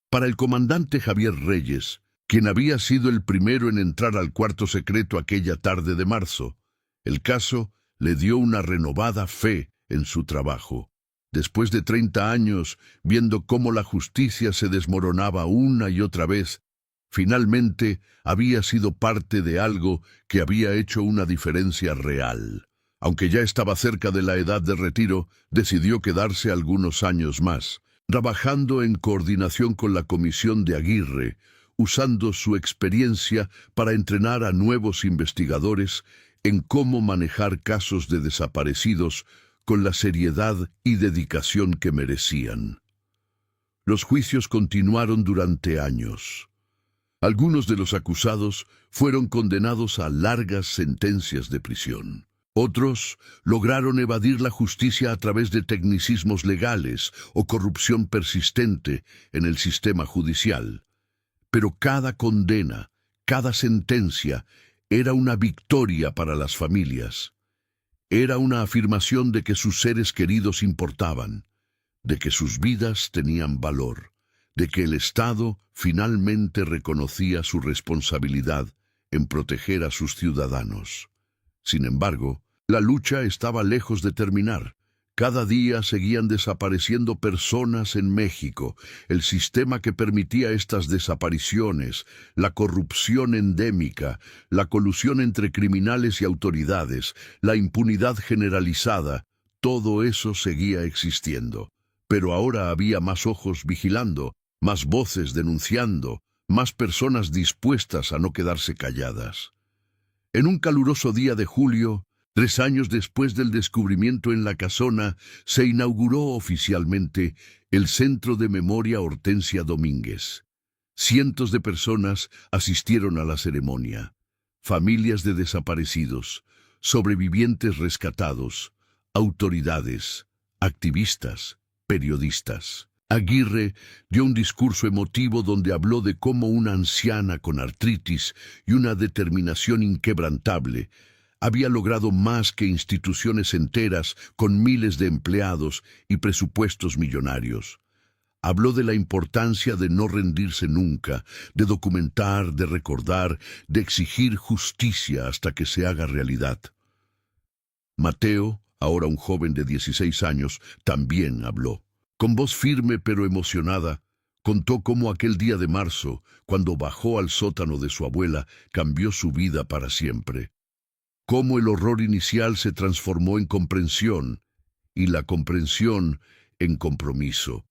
Para el comandante Javier Reyes, quien había sido el primero en entrar al cuarto secreto aquella tarde de marzo, el caso le dio una renovada fe en su trabajo. Después de 30 años, viendo cómo la justicia se desmoronaba una y otra vez, finalmente había sido parte de algo que había hecho una diferencia real. Aunque ya estaba cerca de la edad de retiro, decidió quedarse algunos años más, trabajando en coordinación con la Comisión de Aguirre, usando su experiencia para entrenar a nuevos investigadores en cómo manejar casos de desaparecidos con la seriedad y dedicación que merecían. Los juicios continuaron durante años. Algunos de los acusados fueron condenados a largas sentencias de prisión. Otros lograron evadir la justicia a través de tecnicismos legales o corrupción persistente en el sistema judicial. Pero cada condena, cada sentencia, era una victoria para las familias. Era una afirmación de que sus seres queridos importaban, de que sus vidas tenían valor, de que el Estado finalmente reconocía su responsabilidad en proteger a sus ciudadanos. Sin embargo, la lucha estaba lejos de terminar. Cada día seguían desapareciendo personas en México. El sistema que permitía estas desapariciones, la corrupción endémica, la colusión entre criminales y autoridades, la impunidad generalizada, todo eso seguía existiendo. Pero ahora había más ojos vigilando, más voces denunciando, más personas dispuestas a no quedarse calladas. En un caluroso día de julio, 3 años después del descubrimiento en La Casona, se inauguró oficialmente el Centro de Memoria Hortensia Domínguez. Cientos de personas asistieron a la ceremonia. Familias de desaparecidos, sobrevivientes rescatados, autoridades, activistas, periodistas. Aguirre dio un discurso emotivo donde habló de cómo una anciana con artritis y una determinación inquebrantable había logrado más que instituciones enteras con miles de empleados y presupuestos millonarios. Habló de la importancia de no rendirse nunca, de documentar, de recordar, de exigir justicia hasta que se haga realidad. Mateo, ahora un joven de 16 años, también habló. Con voz firme pero emocionada, contó cómo aquel día de marzo, cuando bajó al sótano de su abuela, cambió su vida para siempre. Cómo el horror inicial se transformó en comprensión y la comprensión en compromiso.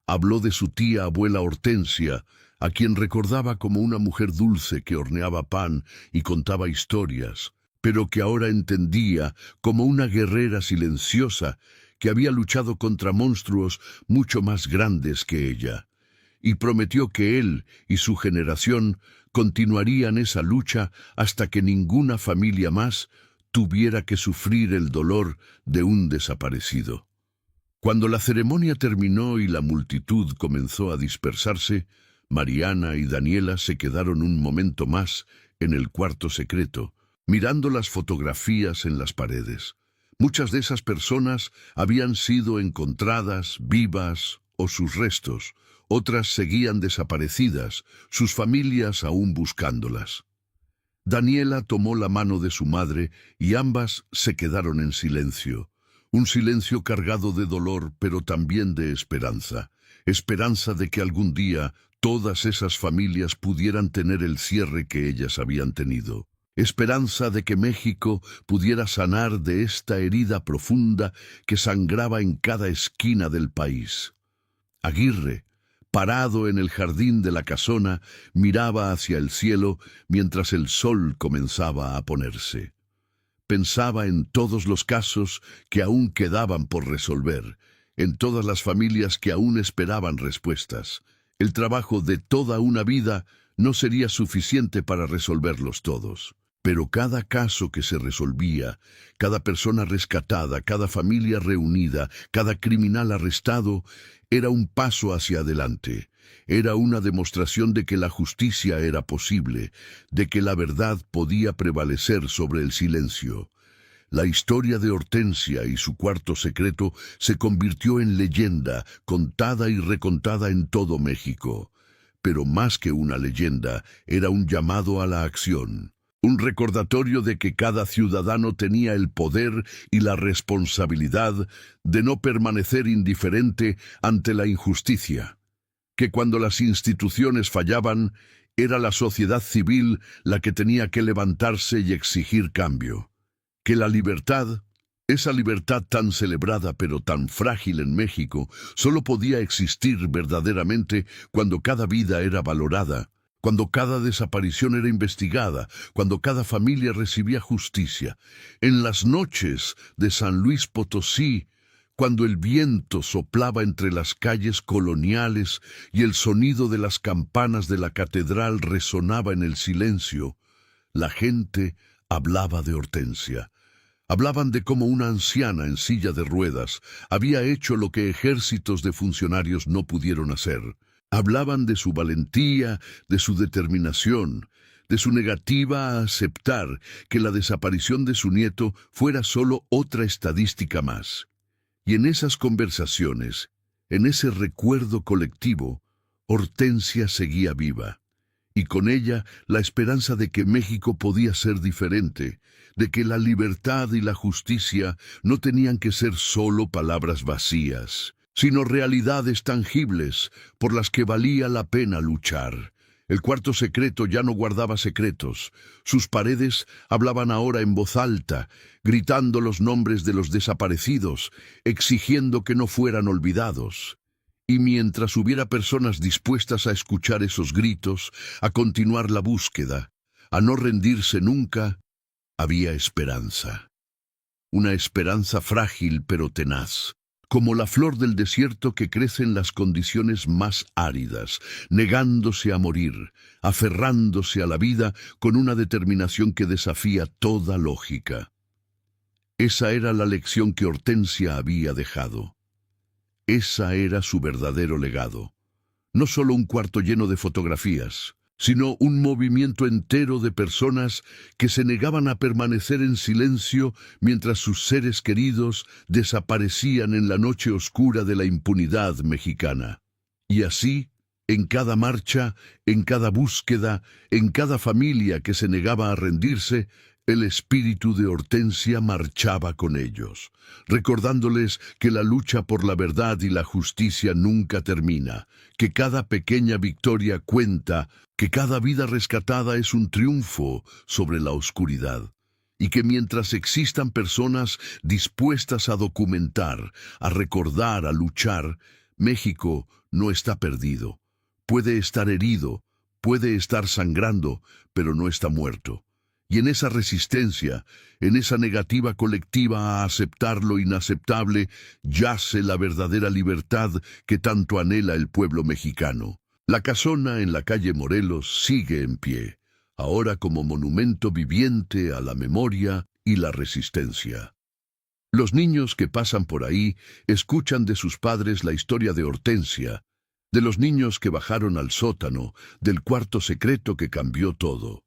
Habló de su tía abuela Hortensia, a quien recordaba como una mujer dulce que horneaba pan y contaba historias, pero que ahora entendía como una guerrera silenciosa que había luchado contra monstruos mucho más grandes que ella, y prometió que él y su generación continuarían esa lucha hasta que ninguna familia más tuviera que sufrir el dolor de un desaparecido. Cuando la ceremonia terminó y la multitud comenzó a dispersarse, Mariana y Daniela se quedaron un momento más en el cuarto secreto, mirando las fotografías en las paredes. Muchas de esas personas habían sido encontradas vivas o sus restos, otras seguían desaparecidas, sus familias aún buscándolas. Daniela tomó la mano de su madre y ambas se quedaron en silencio. Un silencio cargado de dolor, pero también de esperanza. Esperanza de que algún día todas esas familias pudieran tener el cierre que ellas habían tenido. Esperanza de que México pudiera sanar de esta herida profunda que sangraba en cada esquina del país. Aguirre, parado en el jardín de la casona, miraba hacia el cielo mientras el sol comenzaba a ponerse. Pensaba en todos los casos que aún quedaban por resolver, en todas las familias que aún esperaban respuestas. El trabajo de toda una vida no sería suficiente para resolverlos todos. Pero cada caso que se resolvía, cada persona rescatada, cada familia reunida, cada criminal arrestado, era un paso hacia adelante. Era una demostración de que la justicia era posible, de que la verdad podía prevalecer sobre el silencio. La historia de Hortensia y su cuarto secreto se convirtió en leyenda, contada y recontada en todo México. Pero más que una leyenda, era un llamado a la acción. Un recordatorio de que cada ciudadano tenía el poder y la responsabilidad de no permanecer indiferente ante la injusticia. Que cuando las instituciones fallaban, era la sociedad civil la que tenía que levantarse y exigir cambio. Que la libertad, esa libertad tan celebrada pero tan frágil en México, solo podía existir verdaderamente cuando cada vida era valorada, cuando cada desaparición era investigada, cuando cada familia recibía justicia. En las noches de San Luis Potosí, cuando el viento soplaba entre las calles coloniales y el sonido de las campanas de la catedral resonaba en el silencio, la gente hablaba de Hortensia. Hablaban de cómo una anciana en silla de ruedas había hecho lo que ejércitos de funcionarios no pudieron hacer. Hablaban de su valentía, de su determinación, de su negativa a aceptar que la desaparición de su nieto fuera solo otra estadística más. Y en esas conversaciones, en ese recuerdo colectivo, Hortensia seguía viva. Y con ella la esperanza de que México podía ser diferente, de que la libertad y la justicia no tenían que ser solo palabras vacías, sino realidades tangibles por las que valía la pena luchar. El cuarto secreto ya no guardaba secretos. Sus paredes hablaban ahora en voz alta, gritando los nombres de los desaparecidos, exigiendo que no fueran olvidados. Y mientras hubiera personas dispuestas a escuchar esos gritos, a continuar la búsqueda, a no rendirse nunca, había esperanza. Una esperanza frágil pero tenaz, como la flor del desierto que crece en las condiciones más áridas, negándose a morir, aferrándose a la vida con una determinación que desafía toda lógica. Esa era la lección que Hortensia había dejado. Esa era su verdadero legado. No solo un cuarto lleno de fotografías, sino un movimiento entero de personas que se negaban a permanecer en silencio mientras sus seres queridos desaparecían en la noche oscura de la impunidad mexicana. Y así, en cada marcha, en cada búsqueda, en cada familia que se negaba a rendirse, el espíritu de Hortensia marchaba con ellos, recordándoles que la lucha por la verdad y la justicia nunca termina, que cada pequeña victoria cuenta, que cada vida rescatada es un triunfo sobre la oscuridad, y que mientras existan personas dispuestas a documentar, a recordar, a luchar, México no está perdido. Puede estar herido, puede estar sangrando, pero no está muerto. Y en esa resistencia, en esa negativa colectiva a aceptar lo inaceptable, yace la verdadera libertad que tanto anhela el pueblo mexicano. La casona en la calle Morelos sigue en pie, ahora como monumento viviente a la memoria y la resistencia. Los niños que pasan por ahí escuchan de sus padres la historia de Hortensia, de los niños que bajaron al sótano, del cuarto secreto que cambió todo.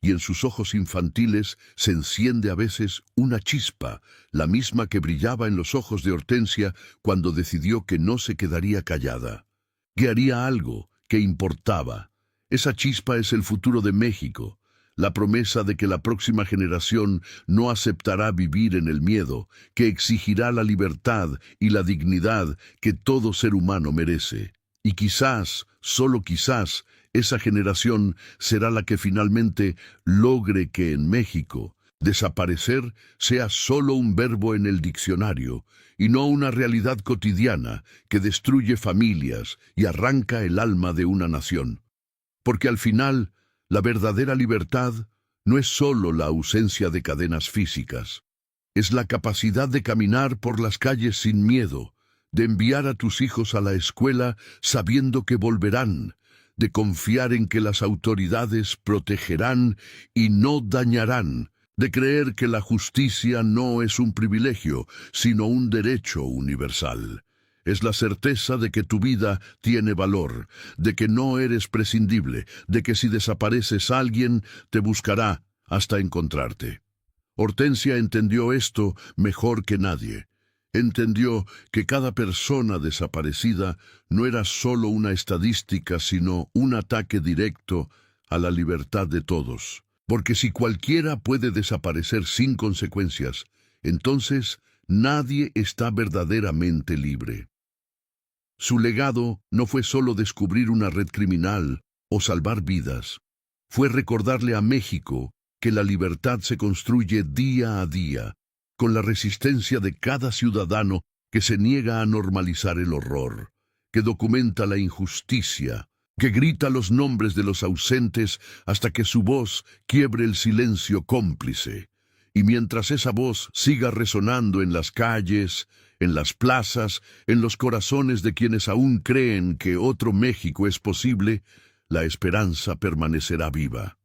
Y en sus ojos infantiles se enciende a veces una chispa, la misma que brillaba en los ojos de Hortensia cuando decidió que no se quedaría callada, que haría algo, que importaba. Esa chispa es el futuro de México, la promesa de que la próxima generación no aceptará vivir en el miedo, que exigirá la libertad y la dignidad que todo ser humano merece. Y quizás, solo quizás, esa generación será la que finalmente logre que en México desaparecer sea solo un verbo en el diccionario y no una realidad cotidiana que destruye familias y arranca el alma de una nación. Porque al final, la verdadera libertad no es solo la ausencia de cadenas físicas, es la capacidad de caminar por las calles sin miedo, de enviar a tus hijos a la escuela sabiendo que volverán, de confiar en que las autoridades protegerán y no dañarán, de creer que la justicia no es un privilegio, sino un derecho universal. Es la certeza de que tu vida tiene valor, de que no eres prescindible, de que si desapareces alguien te buscará hasta encontrarte. Hortensia entendió esto mejor que nadie. Entendió que cada persona desaparecida no era solo una estadística, sino un ataque directo a la libertad de todos. Porque si cualquiera puede desaparecer sin consecuencias, entonces nadie está verdaderamente libre. Su legado no fue solo descubrir una red criminal o salvar vidas. Fue recordarle a México que la libertad se construye día a día, con la resistencia de cada ciudadano que se niega a normalizar el horror, que documenta la injusticia, que grita los nombres de los ausentes hasta que su voz quiebre el silencio cómplice. Y mientras esa voz siga resonando en las calles, en las plazas, en los corazones de quienes aún creen que otro México es posible, la esperanza permanecerá viva.